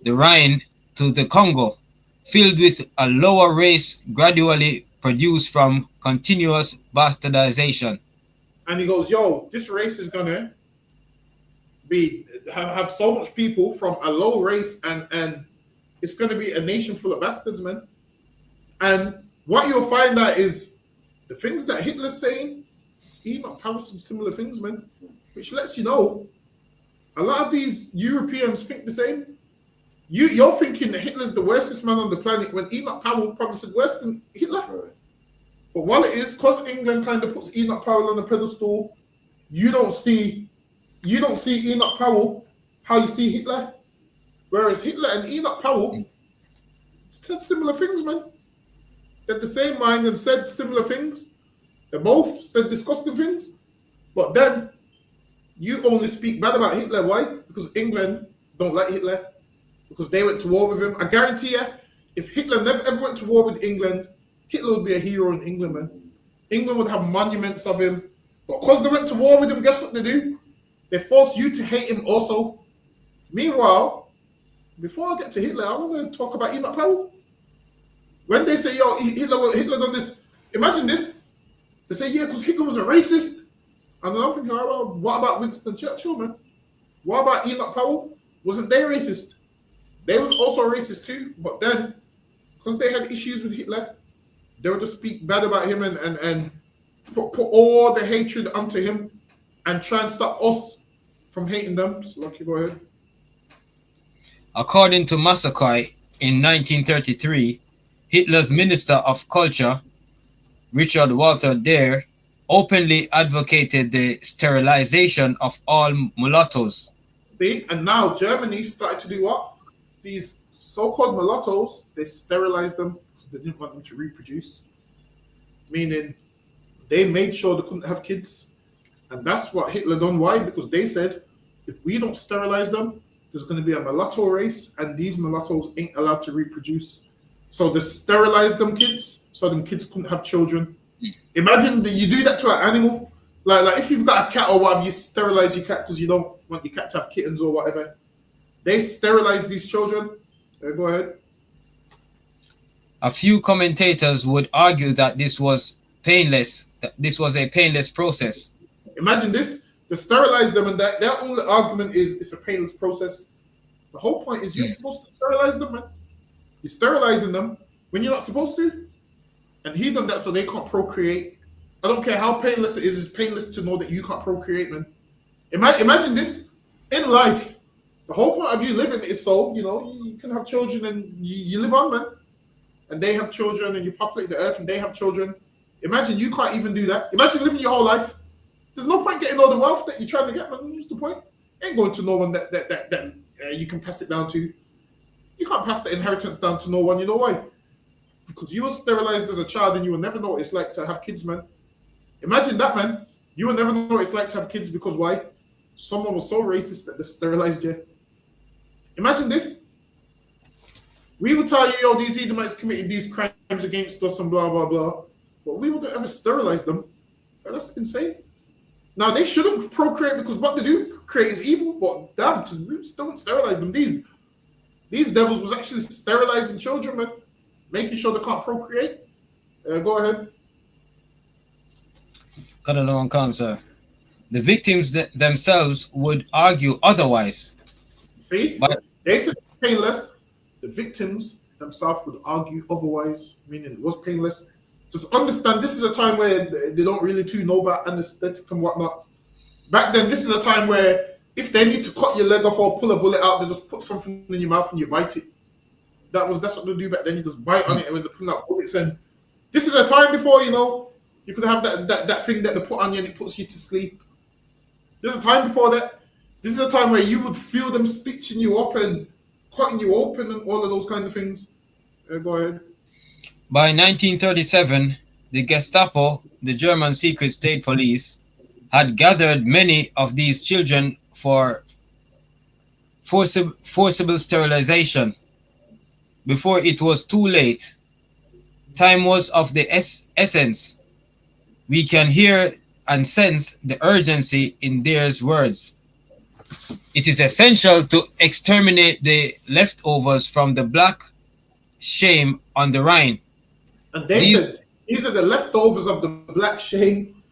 the Rhine to the Congo, filled with a lower race gradually produced from continuous bastardization. And he goes, yo, this race is gonna have so much people from a low race, and it's gonna be a nation full of bastards, man. And what you'll find out is the things that Hitler's saying, he not have some similar things, man, which lets you know a lot of these Europeans think the same. You're thinking that Hitler's the worstest man on the planet when Enoch Powell probably said worse than Hitler. Right. But while it is, because England kind of puts Enoch Powell on a pedestal, you don't see Enoch Powell how you see Hitler. Whereas Hitler and Enoch Powell said similar things, man. They had the same mind and said similar things. They both said disgusting things. But then you only speak bad about Hitler. Why? Because England don't like Hitler. Because they went to war with him. I guarantee you, if Hitler never ever went to war with England, Hitler would be a hero in England, man. England would have monuments of him. But because they went to war with him, guess what they do? They force you to hate him also. Meanwhile, before I get to Hitler, I want to talk about Enoch Powell. When they say, yo, Hitler done this, imagine this. They say, yeah, because Hitler was a racist. And then I'm thinking, oh, well, what about Winston Churchill, man? What about Enoch Powell? Wasn't they racist? They was also racist too, but then, because they had issues with Hitler, they would just speak bad about him and put all the hatred onto him and try and stop us from hating them. So, Lucky, go ahead. According to Massaquoi, in 1933, Hitler's Minister of Culture, Richard Walter Dare, openly advocated the sterilization of all mulattoes. See, and now Germany started to do what? These so-called mulattoes, they sterilized them because they didn't want them to reproduce. Meaning, they made sure they couldn't have kids. And that's what Hitler done. Why? Because they said, if we don't sterilize them, there's going to be a mulatto race, and these mulattoes ain't allowed to reproduce. So they sterilized them kids, so them kids couldn't have children. Imagine that you do that to an animal. Like if you've got a cat or whatever, you sterilize your cat because you don't want your cat to have kittens or whatever. They sterilize these children. Go ahead. A few commentators would argue that this was painless. That this was a painless process. Imagine this: they sterilize them, and their only argument is it's a painless process. The whole point is you're supposed to sterilize them, man. You're sterilizing them when you're not supposed to, and he done that so they can't procreate. I don't care how painless it is. It's painless to know that you can't procreate, man. Imagine this in life. The whole point of you living is so, you can have children and you live on, man. And they have children and you populate the earth and they have children. Imagine you can't even do that. Imagine living your whole life. There's no point getting all the wealth that you're trying to get, man. What's the point? Ain't going to no one that you can pass it down to. You can't pass the inheritance down to no one. You know why? Because you were sterilized as a child and you will never know what it's like to have kids, man. Imagine that, man. You will never know what it's like to have kids because why? Someone was so racist that they sterilized you. Imagine this. We would tell you, yo, these Edomites committed these crimes against us and blah, blah, blah. But we wouldn't ever sterilize them. That's insane. Now, they shouldn't procreate because what they do create is evil, but damn, just don't sterilize them. These devils was actually sterilizing children, man, making sure they can't procreate. Go ahead. Cut along, sir. The victims themselves would argue otherwise. See? But they said painless. The victims themselves would argue otherwise, meaning it was painless. Just understand this is a time where they don't really too know about anesthetic and whatnot. Back then, this is a time where if they need to cut your leg off or pull a bullet out, they just put something in your mouth and you bite it. That's what they do back then. You just bite on it and when they pull out bullets. And this is a time before, you could have that thing that they put on you and it puts you to sleep. There's a time before that. This is a time where you would feel them stitching you up and cutting you open and all of those kind of things. Go ahead. By 1937, the Gestapo, the German secret state police, had gathered many of these children for forcible sterilization. Before it was too late, time was of the essence. We can hear and sense the urgency in their words. It is essential to exterminate the leftovers from the black shame on the Rhine. And they said these are the leftovers of the black shame.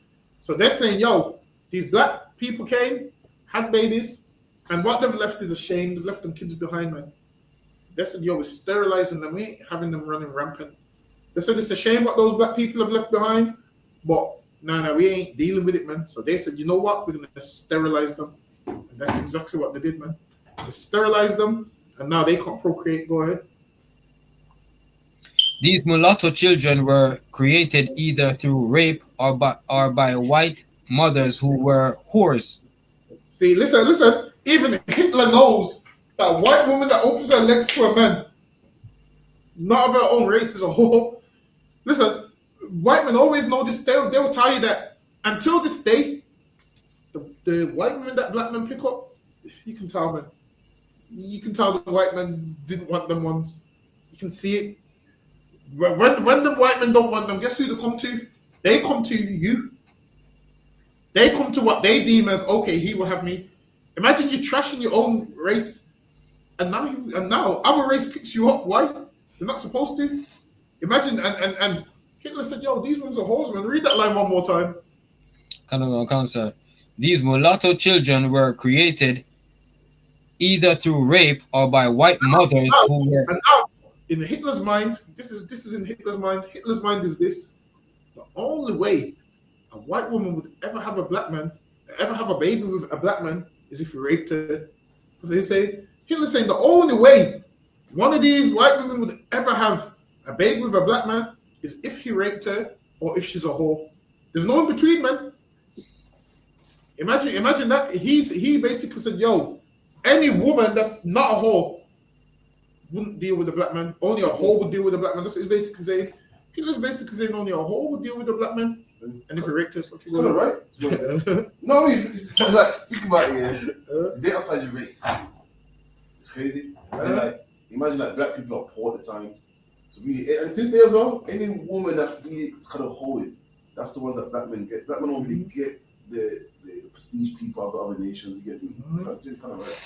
So they're saying, yo, these black people came, had babies, and what they've left is a shame. They've left them kids behind, man. They said, yo, we're sterilizing them, we ain't having them running rampant. They said it's a shame what those black people have left behind, but no, we ain't dealing with it, man. So they said, you know what, we're going to sterilize them. And that's exactly what they did, man. They sterilized them, and now they can't procreate. Go ahead. These mulatto children were created either through rape or by white mothers who were whores. See, listen. Even Hitler knows that white woman that opens her legs to a man, not of her own race, is a whore. Listen, white men always know this. They will tell you that until this day, the white women that black men pick up, you can tell, man. You can tell the white men didn't want them ones. You can see it. When the white men don't want them, guess who they come to? They come to you. They come to what they deem as, okay, he will have me. Imagine you trashing your own race, and now our race picks you up. Why? They're not supposed to. Imagine, and Hitler said, yo, these ones are whores, man. Read that line one more time. Sir. These mulatto children were created either through rape or by white mothers who were... And now, in Hitler's mind, this is in Hitler's mind. Hitler's mind is this: the only way a white woman would ever have a black man, ever have a baby with a black man, is if he raped her. Because they say Hitler's saying the only way one of these white women would ever have a baby with a black man is if he raped her or if she's a whore. There's no in between, man. Imagine that he basically said, yo, any woman that's not a whore wouldn't deal with a black man. Only a whore would deal with a black man. That's what he's basically saying. Hitler's basically saying only a whore would deal with a black man. And if he raped us, okay, well, right? No, it's like, think about it, yeah. The day outside your race. It's crazy. And like, imagine like black people are poor at the time. So really, and since there as well, any woman that's really kind of holding, that's the ones that black men get. Black men don't really get the prestige people out of other nations. You get me? Kind of right.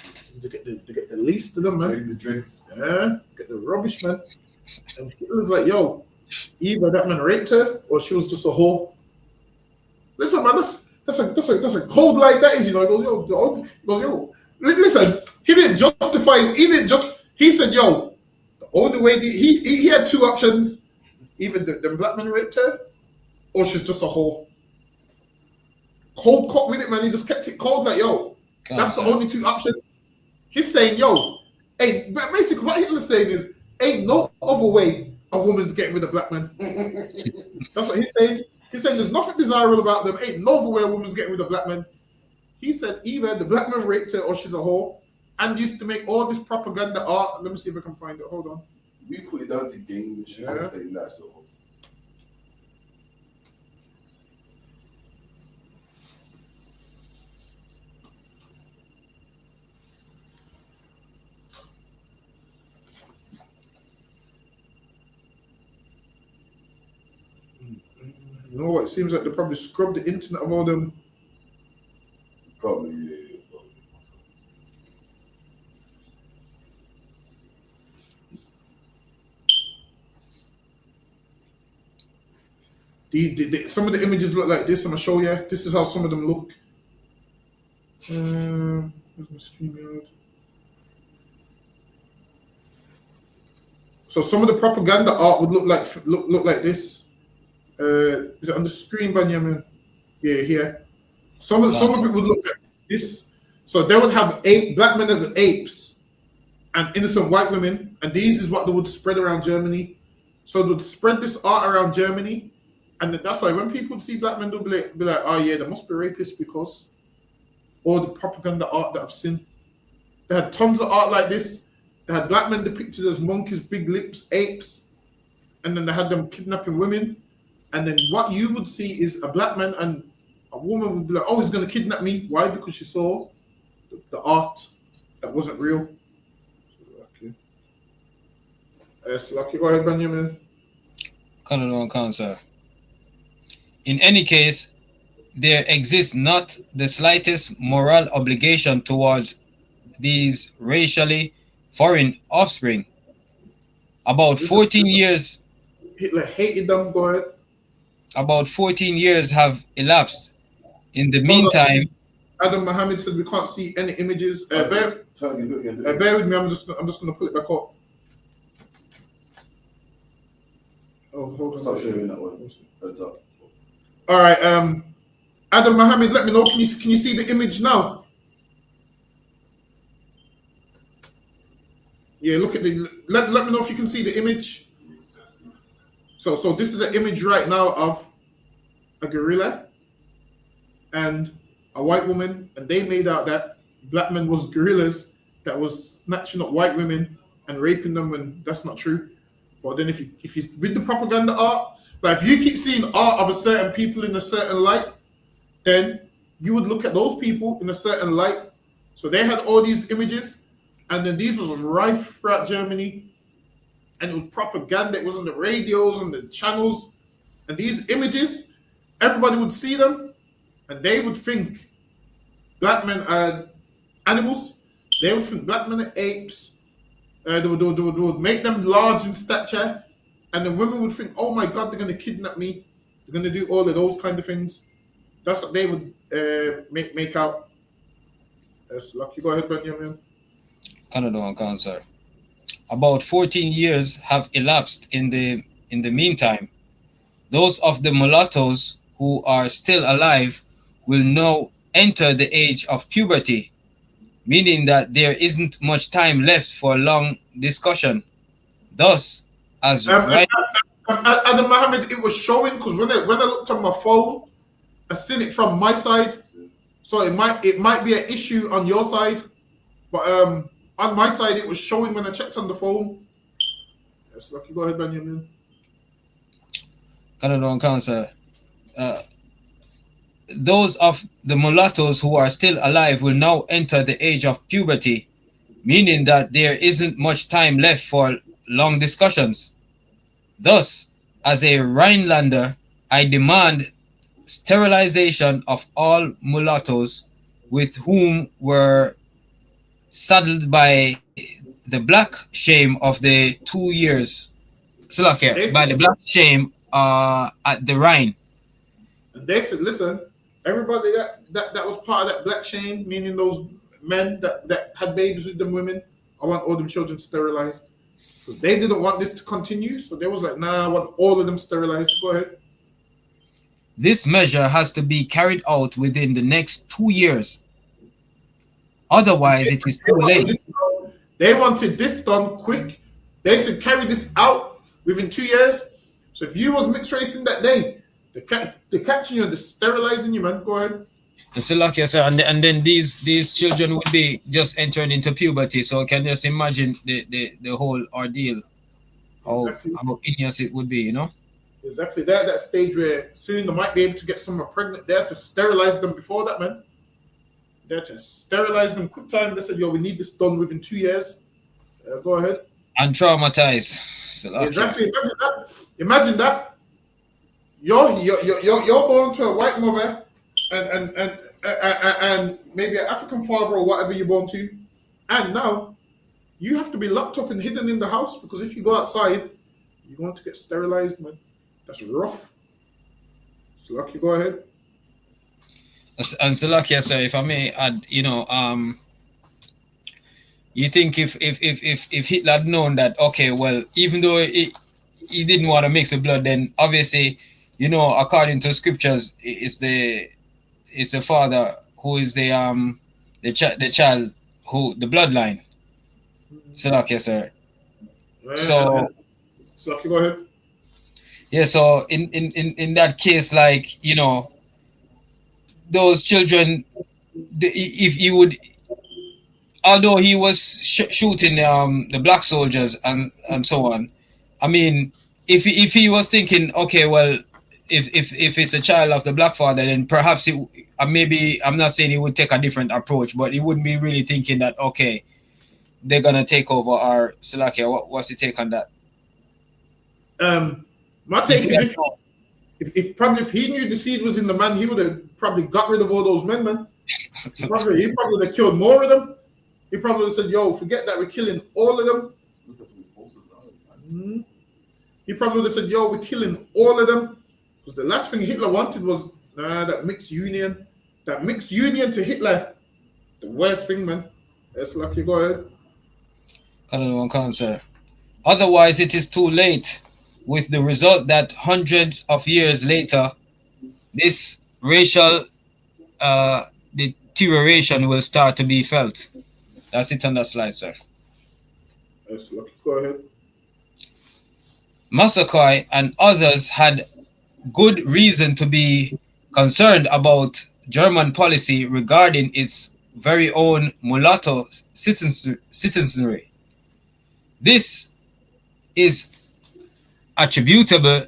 They get the least of them, man. The dregs. Yeah, get the rubbish, man. And Hitler's like, yo, either that man raped her or she was just a whore. Listen, man, that's a code like that is, you know. He goes, yo, listen, he didn't justify it. He said, yo, the only way he had two options: either the black man raped her or she's just a whore. Cold cut with it, man. He just kept it cold, like, yo, that's the only two options. He's saying, yo, hey, basically what Hitler's saying is, ain't no other way a woman's getting with a black man. That's what he's saying. He's saying there's nothing desirable about them. Ain't no other way a woman's getting with a black man. He said either the black man raped her or she's a whore, and used to make all this propaganda art. Let me see if I can find it. Hold on. We put it down to games. Yeah. Saying that, so. You know what? It seems like they probably scrubbed the internet of all them. Probably, yeah. Some of the images look like this. I'm gonna show you. This is how some of them look. Where's my StreamYard? So some of the propaganda art would look like this. Is it on the screen, Benjamin? Yeah, here. Some of it would look like this. So they would have black men as apes and innocent white women, and these is what they would spread around Germany. So they would spread this art around Germany, and that's why when people see black men, they'll be like, oh yeah, there must be rapists because all the propaganda art that I've seen. They had tons of art like this. They had black men depicted as monkeys, big lips, apes, and then they had them kidnapping women. And then what you would see is a black man and a woman would be like, oh, he's going to kidnap me. Why? Because she saw the art. that wasn't real. Okay. Lucky. Go ahead, Benjamin. Cancer. In any case, there exists not the slightest moral obligation towards these racially foreign offspring. About 14 years Hitler hated them. Go ahead. About 14 years have elapsed. In the Hold on. meantime, Adam Mohammed said we can't see any images. Bear with me. I'm just gonna pull it back up. Oh, hold on. Stop sharing that one. Heads up. All right. Adam Mohammed, let me know. Can you see the image now? Yeah. Look at the. Let me know if you can see the image. So this is an image right now of a gorilla and a white woman, and they made out that black men was gorillas that was snatching up white women and raping them, and that's not true. But then if you with the propaganda art, like if you keep seeing art of a certain people in a certain light, then you would look at those people in a certain light. So they had all these images, and then these was rife throughout Germany. And it was propaganda. It was on the radios and the channels. And these images, everybody would see them, and they would think black men are animals. They would think black men are apes. They would make them large in stature. And the women would think, oh my God, they're going to kidnap me. They're going to do all of those kind of things. That's what they would make out. That's lucky. Go ahead, Benjamin. Cancer. About 14 years have elapsed. In the meantime, those of the mulattoes who are still alive will now enter the age of puberty, meaning that there isn't much time left for long discussion. Thus, as Adam Mohammed, it was showing because when I looked on my phone, I seen it from my side, so it might be an issue on your side, but on my side, it was showing when I checked on the phone. Yes, lucky. Go ahead, Benjamin. Cancer. Those of the mulattoes who are still alive will now enter the age of puberty, meaning that there isn't much time left for long discussions. Thus, as a Rhinelander, I demand sterilization of all mulattoes with whom were saddled by the black shame of the 2 years. So look here, by the black shame at the Rhine. And they said, listen, everybody that was part of that black shame, meaning those men that had babies with them women, I want all them children sterilized. Because they didn't want this to continue, so they was like, nah, I want all of them sterilized. Go ahead. This measure has to be carried out within the next 2 years. Otherwise, it is too late. They wanted this done quick. They said carry this out within 2 years. So if you was mixed racing that day, they're catching you and they're sterilizing you, man. Go ahead. So lucky, sir. And then these children would be just entering into puberty. So can you just imagine the whole ordeal, how heinous it would be, you know? Exactly. They're at that stage where soon they might be able to get someone pregnant. They have to sterilize them before that, man. They had to sterilize them quick time. They said, yo, we need this done within 2 years. Go ahead. And traumatize. So exactly. Imagine that. You're born to a white mother and maybe an African father or whatever you're born to. And now you have to be locked up and hidden in the house because if you go outside, you're going to get sterilized, man. That's rough. So lucky, go ahead. And Salakia, sir, if I may add, you know, you think if Hitler had known that, okay, well, even though he didn't want to mix the blood, then obviously, you know, according to scriptures, it's the father who is the child who the bloodline. Salakia, sir. So go ahead. Yeah, so in that case, like, you know, those children, if he would, although he was shooting the black soldiers and so on, I mean, if he was thinking, okay, well, if it's a child of the black father, then perhaps it maybe, I'm not saying he would take a different approach, but he wouldn't be really thinking that, okay, they're gonna take over our Slovakia. What's your take on that? My take is if he knew the seed was in the man, he would have probably got rid of all those men, man. He probably would have killed more of them. He probably would have said, yo, forget that, we're killing all of them. He probably would have said, yo, we're killing all of them. Because the last thing Hitler wanted was that mixed union. That mixed union to Hitler, the worst thing, man. That's lucky. Go ahead. I don't know, cancer. Otherwise, it is too late, with the result that hundreds of years later, this racial deterioration will start to be felt. That's it on that slide, sir. That's lucky. Go ahead. Masakai and others had good reason to be concerned about German policy regarding its very own mulatto citizenry. This is attributable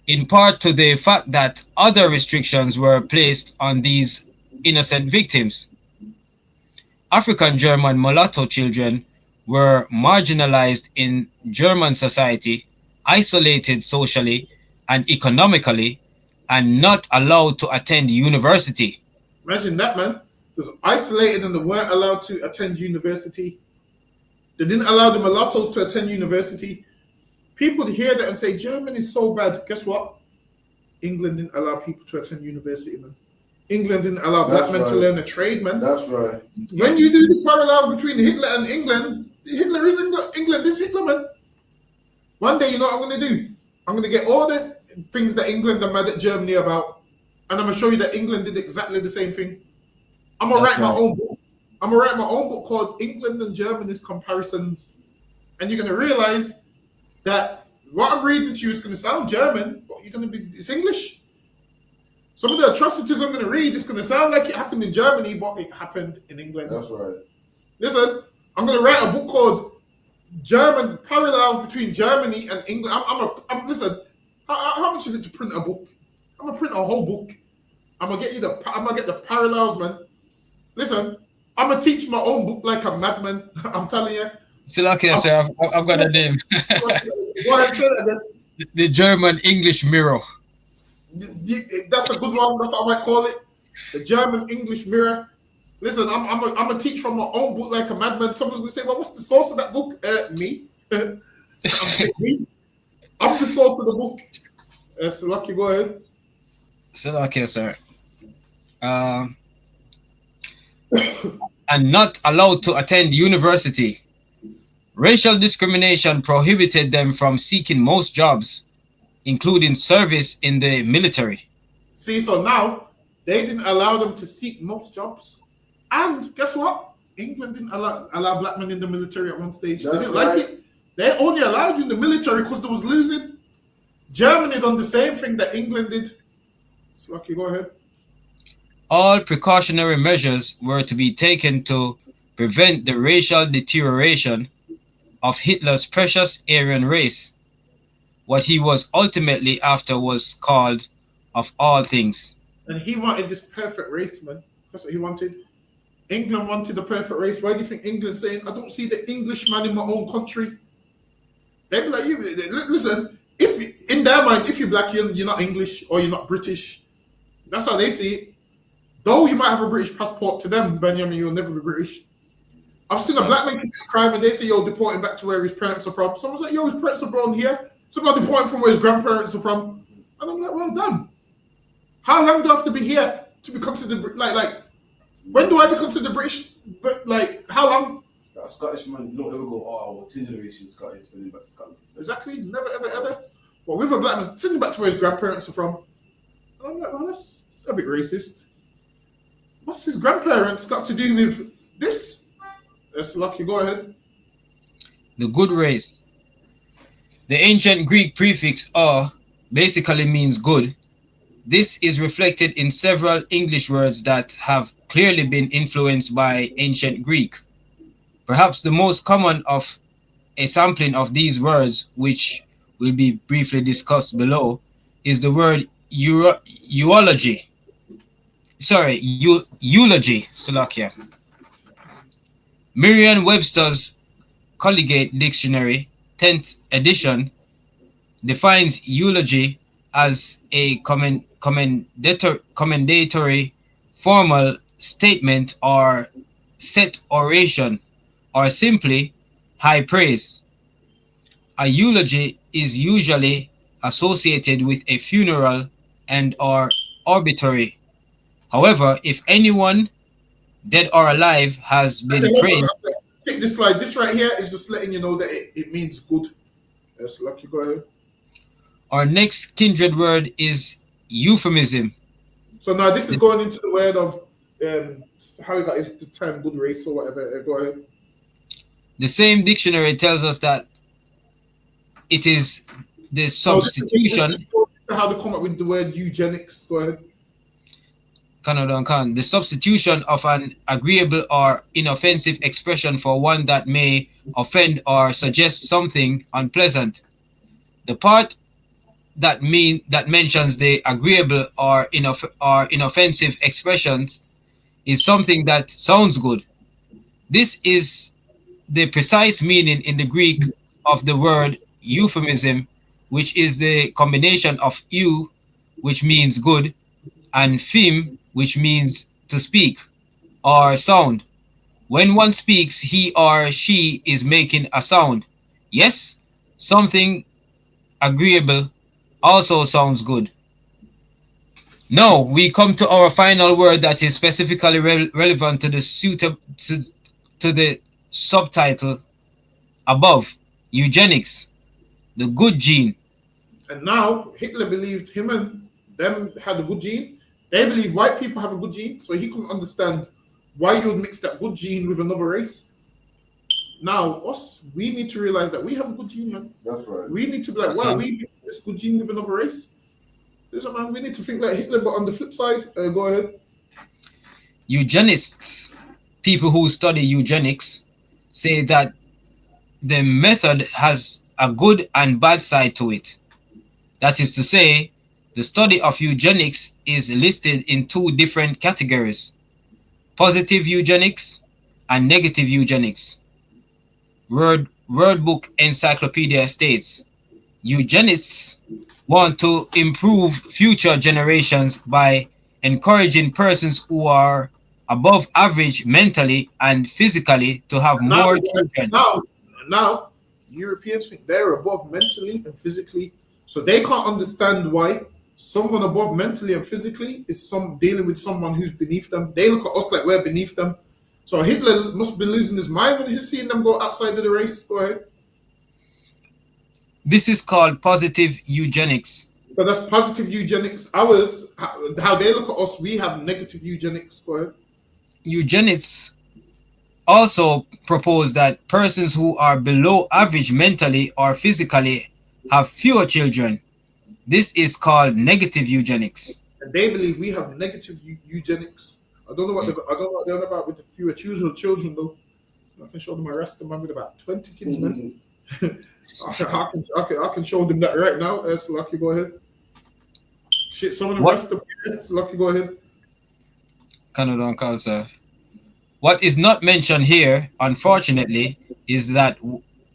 in part to the fact that other restrictions were placed on these innocent victims. African German mulatto children were marginalized in German society, isolated socially and economically, and not allowed to attend university. Imagine that, man. They was isolated and they weren't allowed to attend university. They didn't allow the mulattoes to attend university. People hear that and say, Germany is so bad. Guess what? England didn't allow people to attend university, man. England didn't allow black men to learn a trade, man. That's right. When you do the parallel between Hitler and England, Hitler is England, this Hitler, man. One day, you know what I'm going to do? I'm going to get all the things that England are mad at Germany about, and I'm going to show you that England did exactly the same thing. I'm going to write my own book. I'm going to write my own book called England and Germany's Comparisons. And you're going to realize that what I'm reading to you is going to sound German, but it's English. Some of the atrocities I'm going to read is going to sound like it happened in Germany, but it happened in England. That's right. Listen, I'm going to write a book called German Parallels Between Germany and England. Listen, how much is it to print a book? I'm going to print a whole book. I'm going to get the parallels, man. Listen, I'm going to teach my own book like a madman. I'm telling you. Still okay, sir. I've got a name. Go ahead, say that again. The German English mirror. That's a good one. That's what I might call it. The German English mirror. Listen, I'm a teach from my own book like a madman. Someone's gonna say, "Well, what's the source of that book?" Me. I'm the source of the book. So lucky. Go ahead. Still okay, sir. And not allowed to attend university. Racial discrimination prohibited them from seeking most jobs, including service in the military. See, so now they didn't allow them to seek most jobs. And guess what? England didn't allow black men in the military at one stage. They didn't like it. They only allowed you in the military because they was losing. Germany done the same thing that England did. So lucky, go ahead. All precautionary measures were to be taken to prevent the racial deterioration of Hitler's precious Aryan race. What he was ultimately after was called of all things. And he wanted this perfect race, man. That's what he wanted. England wanted the perfect race. Why do you think England's saying, I don't see the Englishman in my own country? They'd be like, listen, if in their mind, if you're black, you're not English or you're not British. That's how they see it. Though you might have a British passport, to them, Benjamin, you'll never be British. I've seen a black man commit a crime and they say, yo, deport him back to where his parents are from. Someone's like, yo, his parents are born here. Someone deport him from where his grandparents are from. And I'm like, well done. How long do I have to be here to be considered, like, when do I be considered British? But, like, how long? A Scottish man, you don't ever go, oh, well, 10 generations Scottish, sending back to Scotland. Exactly, never, ever, ever. Well, with a black man, send him back to where his grandparents are from. And I'm like, well, that's a bit racist. What's his grandparents got to do with this? That's lucky, go ahead. The good race. The ancient Greek prefix "or" basically means good. This is reflected in several English words that have clearly been influenced by ancient Greek. Perhaps the most common of a sampling of these words, which will be briefly discussed below, is the word eulogy. Sorry, eulogy, Slovakia. Merriam-Webster's Collegiate Dictionary, 10th edition, defines eulogy as a commendatory formal statement or set oration, or simply high praise. A eulogy is usually associated with a funeral and or obituary. However, if anyone, dead or alive, has been Okay, hold on. praised, Pick this slide. This right here is just letting you know that it means good. That's lucky. Go ahead. our next kindred word is euphemism. So now this is going into the word of how he got the term good race or whatever. Go ahead. The same dictionary tells us that it is the substitution. This is how they come up with the word eugenics. Go ahead. The substitution of an agreeable or inoffensive expression for one that may offend or suggest something unpleasant. The part that mentions the agreeable or inoffensive expressions is something that sounds good. This is the precise meaning in the Greek of the word euphemism, which is the combination of eu, which means good, and pheme, which means to speak or sound. When one speaks, he or she is making a sound. Yes, something agreeable also sounds good. Now we come to our final word that is specifically relevant to the to the subtitle above: eugenics, the good gene. And now Hitler believed him and them had a good gene. They believe white people have a good gene, so he couldn't understand why you would mix that good gene with another race. Now, we need to realize that we have a good gene, man. That's right. We need to be like, why we mix this good gene with another race? Listen, man, we need to think like Hitler, but on the flip side, go ahead. Eugenists, people who study eugenics, say that the method has a good and bad side to it. That is to say, the study of eugenics is listed in two different categories: positive eugenics and negative eugenics. Word Book Encyclopedia states, eugenists want to improve future generations by encouraging persons who are above average mentally and physically to have more children. Now, Europeans think they're above mentally and physically, so they can't understand why someone above mentally and physically is dealing with someone who's beneath them. They look at us like we're beneath them. So Hitler must be losing his mind when he's seeing them go outside of the race. Go ahead. This is called positive eugenics. So that's positive eugenics. Ours, how they look at us, we have negative eugenics. Go ahead. Eugenics also propose that persons who are below average mentally or physically have fewer children. This is called negative eugenics. And they believe we have negative eugenics. I don't know what they're on about with the fewer children though. I can show them my rest of them with about 20 kids, man. I can show them that right now. That's lucky. Go ahead. Shit, some of the rest of them. Lucky. Go ahead. Canada. What is not mentioned here, unfortunately, is that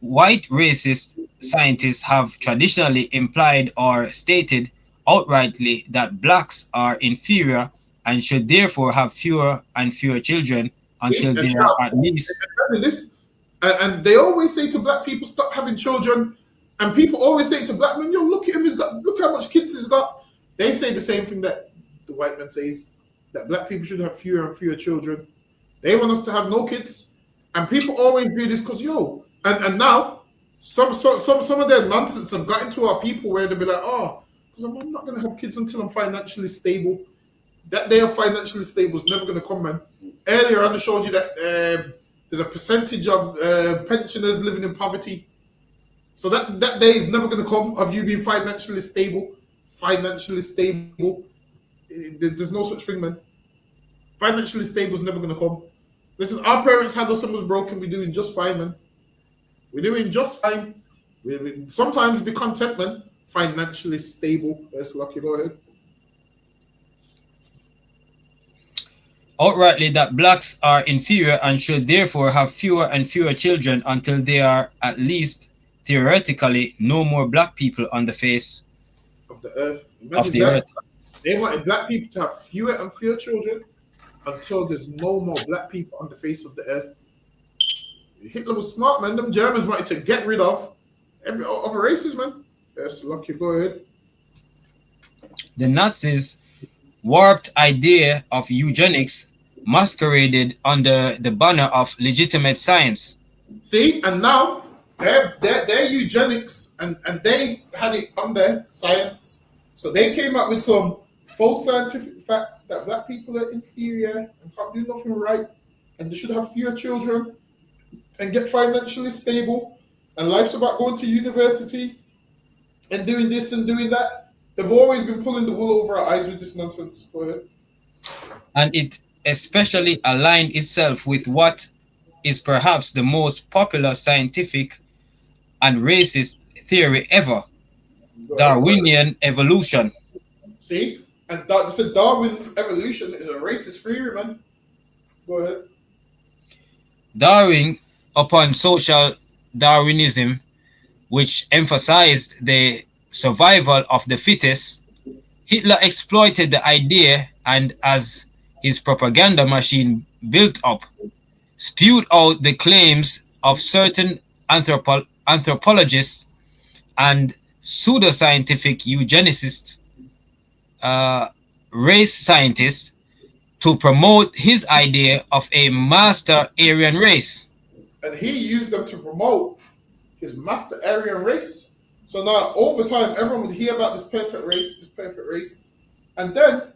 white racist scientists have traditionally implied or stated outrightly that blacks are inferior and should therefore have fewer and fewer children until they are at least. And they always say to black people, stop having children. And people always say to black men, yo, look at him, look how much kids he's got. They say the same thing that the white man says, that black people should have fewer and fewer children. They want us to have no kids. And people always do this because, and now some of their nonsense have got into our people where they'll be like, because I'm not going to have kids until I'm financially stable. That day of financially stable is never going to come, man. Earlier on, I showed you that there's a percentage of pensioners living in poverty. So that day is never going to come of you being financially stable. Financially stable. There's no such thing, man. Financially stable is never going to come. Listen, our parents had us and was broken. We're doing just fine, man. We're doing just fine. Sometimes be content, man. Financially stable. That's lucky. Go ahead. outrightly that blacks are inferior and should therefore have fewer and fewer children until there are at least theoretically no more black people on the face Of the earth. of Imagine the that. earth. They wanted black people to have fewer and fewer children until there's no more black people on the face of the earth. Hitler was smart, man. Them Germans wanted to get rid of every other races, man. Yes, lucky. Go ahead. The Nazis' warped idea of eugenics masqueraded under the banner of legitimate science. See, and now they're eugenics, and they had it under science. So they came up with some false scientific facts that black people are inferior and can't do nothing right, and they should have fewer children and get financially stable, and life's about going to university and doing this and doing that. They've always been pulling the wool over our eyes with this nonsense. Go ahead. And it especially aligned itself with what is perhaps the most popular scientific and racist theory ever, Darwinian evolution. See? And Darwin's evolution is a racist theory, man. Go ahead. Darwin, upon social Darwinism, which emphasized the survival of the fittest, Hitler exploited the idea and, as his propaganda machine built up, spewed out the claims of certain anthropologists and pseudoscientific eugenicists, race scientists, to promote his idea of a master Aryan race. And he used them to promote his master Aryan race. So now, over time, everyone would hear about this perfect race. And then,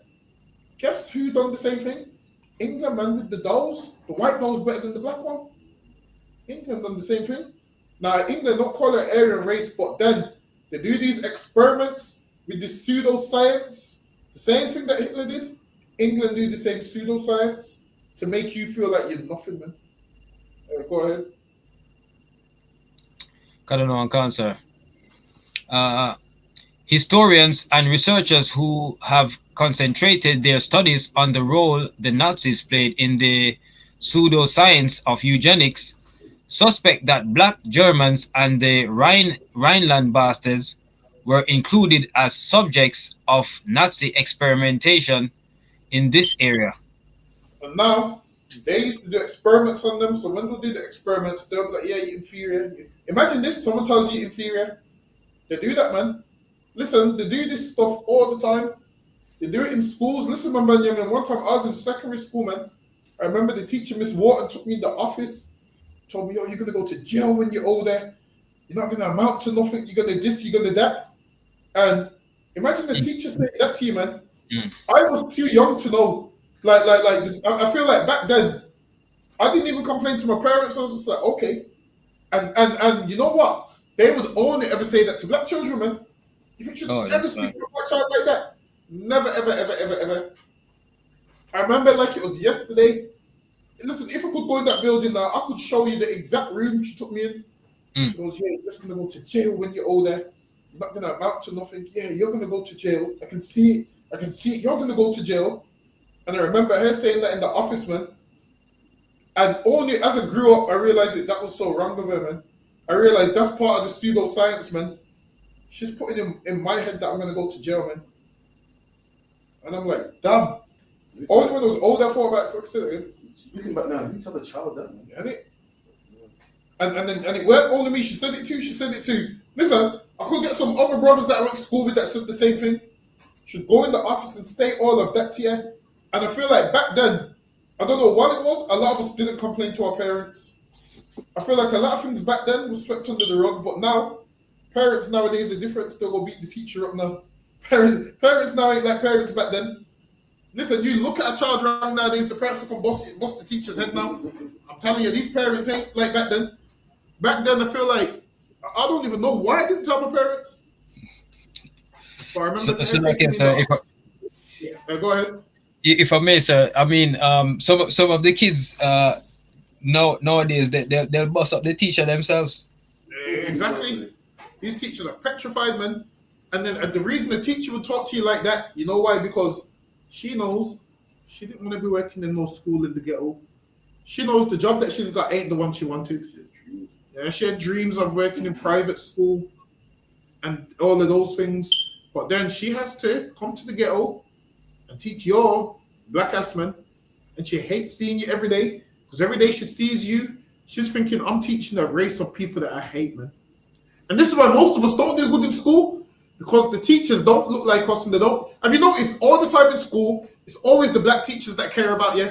guess who done the same thing? England, man, with the dolls. The white doll's better than the black one. England done the same thing. Now, England don't call it Aryan race, but then they do these experiments with this pseudoscience. The same thing that Hitler did. England do the same pseudoscience to make you feel like you're nothing, man. Go ahead. Cardinal Cancer. Historians and researchers who have concentrated their studies on the role the Nazis played in the pseudoscience of eugenics suspect that black Germans and the Rhineland bastards were included as subjects of Nazi experimentation in this area. And now, they used to do experiments on them, so when they do the experiments, they'll be like, yeah, you're inferior. Imagine this, someone tells you you're inferior. They do that, man. Listen, they do this stuff all the time. They do it in schools. Listen, man, Benjamin, one time I was in secondary school, man. I remember the teacher, Miss Wharton, took me in the office, told me, yo, you're going to go to jail when you're older. You're not going to amount to nothing. You're going to this, you're going to that. And imagine the teacher saying that to you, man. I was too young to know. Like this. I feel like back then, I didn't even complain to my parents. I was just like, okay. And you know what? They would only ever say that to black children, man. You should never speak to a black child like that. Never, ever, ever, ever, ever. I remember like it was yesterday. Listen, if I could go in that building now, I could show you the exact room she took me in. She goes, yeah, you're just going to go to jail when you're older. You're not going to amount to nothing. Yeah, you're going to go to jail. I can see it. You're going to go to jail. And I remember her saying that in the office, man. And only as I grew up, I realized that was so wrong of her, man. I realized that's part of the pseudoscience, man. She's putting in my head that I'm going to go to jail, man. And I'm like, damn. Only when I was older, I thought about it. So again. Speaking about now, you tell the child that, man. Get it? And it weren't only me. She said it too. Listen, I could get some other brothers that I went to school with that said the same thing. Should go in the office and say all of that to you. And I feel like back then, I don't know what it was, a lot of us didn't complain to our parents. I feel like a lot of things back then was swept under the rug, but now, parents nowadays are different. They'll go beat the teacher up now. Parents now ain't like parents back then. Listen, you look at a child around nowadays, the parents will come bust the teacher's head now. I'm telling you, these parents ain't like back then. Back then, I feel like, I don't even know why I didn't tell my parents. But I remember go ahead. If I may, sir, I mean, some of the kids nowadays they'll bust up the teacher themselves. Exactly. These teachers are petrified, man. And then the reason the teacher would talk to you like that, you know why? Because she knows She didn't want to be working in no school in the ghetto. She knows the job that she's got ain't the one she wanted. Yeah, she had dreams of working in private school and all of those things. But then she has to come to the ghetto and teach your black ass man. And she hates seeing you every day. Because every day she sees you, she's thinking, I'm teaching a race of people that I hate, man. And this is why most of us don't do good in school. Because the teachers don't look like us and they don't. Have you noticed all the time in school, it's always the black teachers that care about you.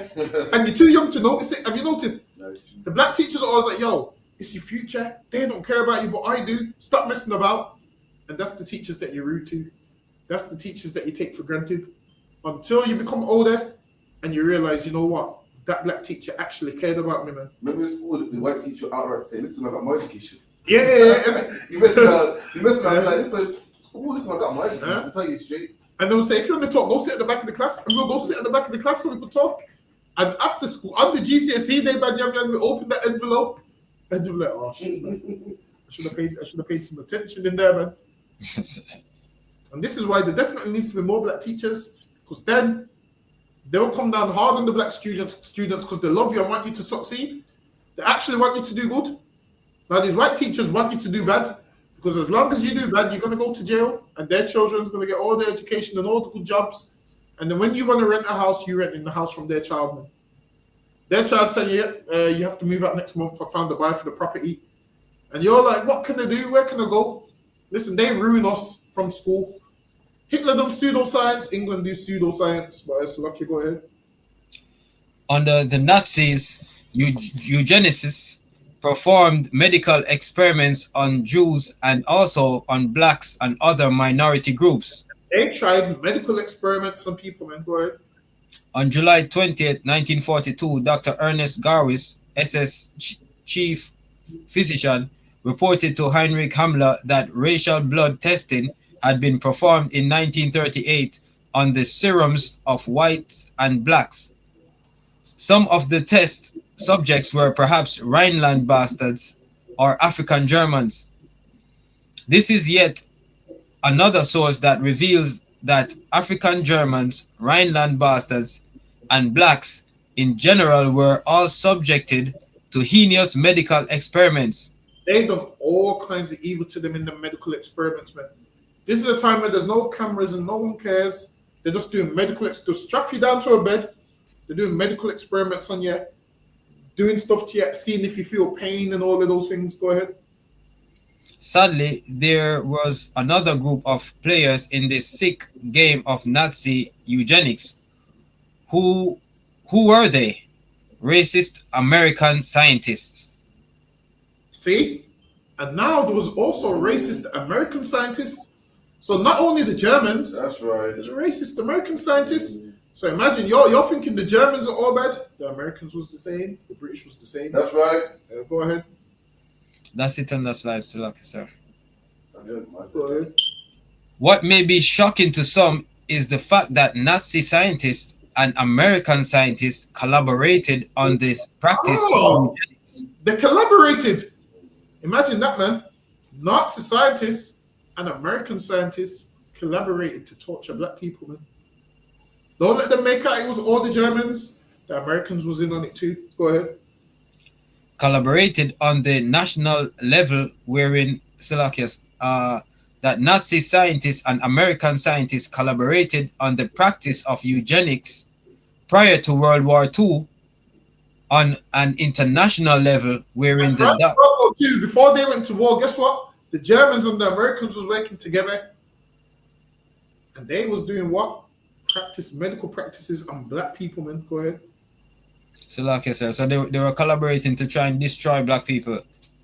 And you're too young to notice it. Have you noticed? The black teachers are always like, yo, it's your future. They don't care about you, but I do. Stop messing about. And that's the teachers that you're rude to. That's the teachers that you take for granted. Until you become older and you realize, you know what? That black teacher actually cared about me, man. Remember in school, the white teacher outright saying, listen, I got my education. Yeah. You messing around. Like, listen, I got my education. I'll tell you straight. And they would say, if you want to talk, go sit at the back of the class. And we'll go sit at the back of the class so we could talk. And after school, on the GCSE day, man, we opened that envelope. And you'll be like, oh, shit, man. I should have paid some attention in there, man. And this is why there definitely needs to be more black teachers. Because then they'll come down hard on the black students because they love you and want you to succeed. They actually want you to do good. Now, these white teachers want you to do bad. Because as long as you do bad, you're going to go to jail and their children's going to get all their education and all the good jobs. And then when you want to rent a house, you rent in the house from their child, man. Their child's telling you, you have to move out next month. I found a buyer for the property. And you're like, what can I do? Where can I go? Listen, they ruin us from school. Hitler done pseudoscience. England do pseudoscience. But it's lucky, go ahead. Under the Nazis, eugenicists performed medical experiments on Jews and also on blacks and other minority groups. They tried medical experiments on people, man. Go ahead. On July 20th, 1942, Dr. Ernest Garwis, SS chief physician, reported to Heinrich Himmler that racial blood testing had been performed in 1938 on the serums of whites and blacks. Some of the test subjects were perhaps Rhineland bastards or African Germans. This is yet another source that reveals that African Germans, Rhineland bastards, and blacks in general were all subjected to heinous medical experiments. They've done all kinds of evil to them in the medical experiments, man. This is a time where there's no cameras and no one cares. They're just doing medical to strap you down to a bed. They're doing medical experiments on you, doing stuff to you, seeing if you feel pain and all of those things. Go ahead. Sadly, there was another group of players in this sick game of Nazi eugenics. Who were they? Racist American scientists. See? And now there was also racist American scientists. So not only the Germans, That's right. there's racist American scientists. So imagine you're thinking the Germans are all bad. The Americans was the same. The British was the same. That's right. Go ahead. That's it on the slide, sir. Go ahead. What may be shocking to some is the fact that Nazi scientists and American scientists collaborated on this practice of eugenics. They collaborated. Imagine that, man. Nazi scientists and American scientists collaborated to torture black people, man. Don't let them make out it was all the Germans. The Americans was in on it too. Go ahead. Collaborated on the national level, wherein that Nazi scientists and American scientists collaborated on the practice of eugenics prior to World War II on an international level, wherein before they went to war, guess what? The Germans and the Americans was working together, and they was doing what? Medical practices on black people, man. Go ahead. So they were collaborating to try and destroy black people.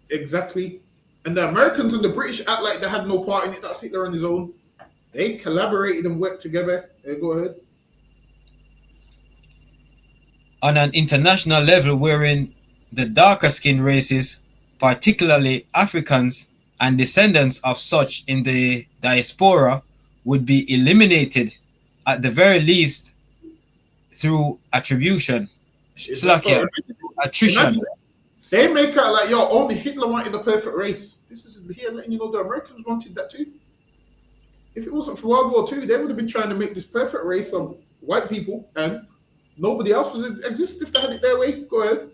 Exactly. And the Americans and the British act like they had no part in it. That's Hitler on his own. They collaborated and worked together. Go ahead. On an international level, wherein the darker skinned races, particularly Africans and descendants of such in the diaspora, would be eliminated at the very least through attribution. Attrition. Imagine, they make out like, yo, only Hitler wanted the perfect race. This is here letting you know the Americans wanted that too. If it wasn't for World War II, they would have been trying to make this perfect race of white people and Nobody else would exist if they had it their way. Go ahead.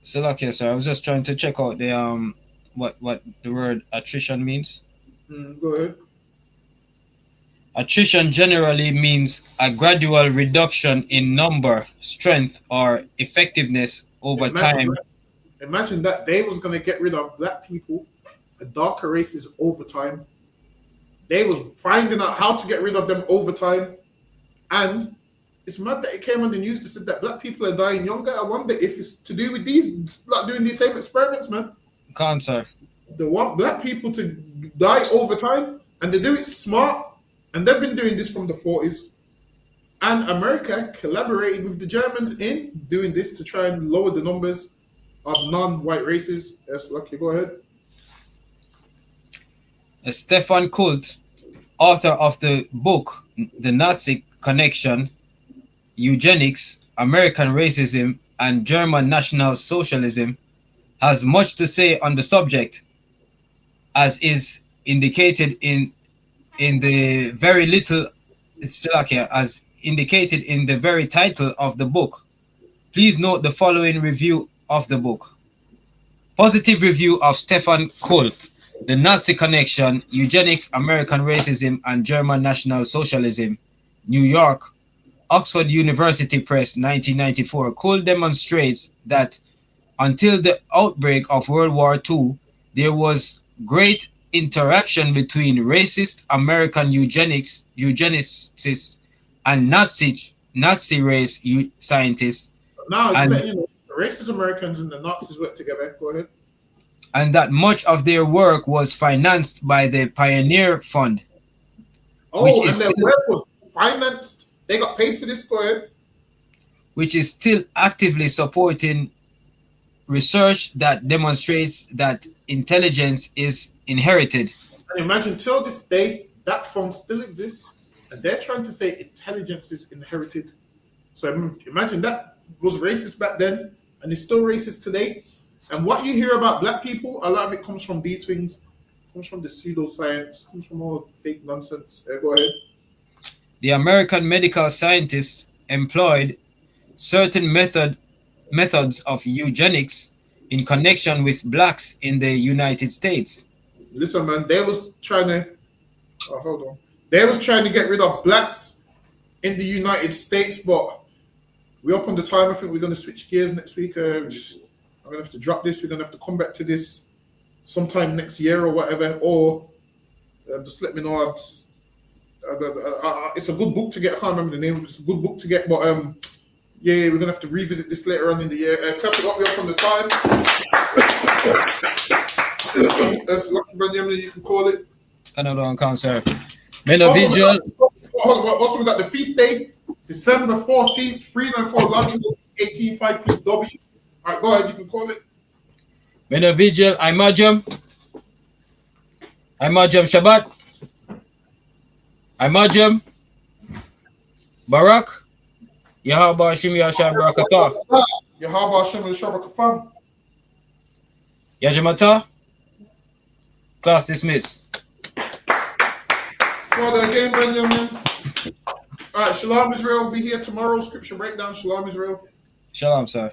So okay, sir. I was just trying to check out the what the word attrition means. Go ahead. Attrition generally means a gradual reduction in number, strength, or effectiveness over time. Imagine that they was gonna get rid of black people and darker races over time. They was finding out how to get rid of them over time, and it's mad that it came on the news that said that black people are dying younger. I wonder if it's to do with these, like doing these same experiments, man. Cancer. They want black people to die over time, and they do it smart. And they've been doing this from the 40s. And America collaborated with the Germans in doing this to try and lower the numbers of non-white races. Yes, Lucky, go ahead. Stefan Kult, author of the book The Nazi Connection, Eugenics, American Racism, and German National Socialism, has much to say on the subject, as is indicated in the very little, as indicated in the very title of the book. Please note the following review of the book. Positive review of Stefan Kult, The Nazi Connection, Eugenics, American Racism, and German National Socialism, New York, Oxford University Press, 1994. Kult demonstrates that until the outbreak of World War II, there was great interaction between racist American eugenicists and Nazi race scientists. Now, it's letting you know, racist Americans and the Nazis work together. Go ahead. And that much of their work was financed by the Pioneer Fund. Oh, and their work was financed. They got paid for this. Go ahead. Which is still actively supporting research that demonstrates that intelligence is inherited. And imagine till this day, that fund still exists, and they're trying to say intelligence is inherited. So imagine that was racist back then, and it's still racist today. And what you hear about black people, a lot of it comes from these things, comes from the pseudoscience, comes from all the fake nonsense. Go ahead. The American medical scientists employed certain methods of eugenics in connection with blacks in the United States. Listen, man, they was trying to They was trying to get rid of blacks in the United States, but we're up on the time. I think we're going to switch gears next week. I'm going to have to drop this. We're going to have to come back to this sometime next year or whatever, or just let me know. It's a good book to get. I can't remember the name. It's a good book to get, but yeah, we're going to have to revisit this later on in the year. Clap it up, we're up on the time. That's Lucky Benjamin, you can call it. Canada on concert. Vigil. Also, we got the feast day, December 14th, Freedom for London, 18.5 PW. All right, go ahead, you can call it. Meno Vigil, Imajam Shabbat. Imajam Barak. Yahaba Shim Yashab Barakatah. Yahaba Shim Yashab Barakatah. Yajamata. Class dismissed. For the game, Benjamin. All right, Shalom Israel will be here tomorrow. Scripture breakdown. Shalom Israel. Shalom, sir.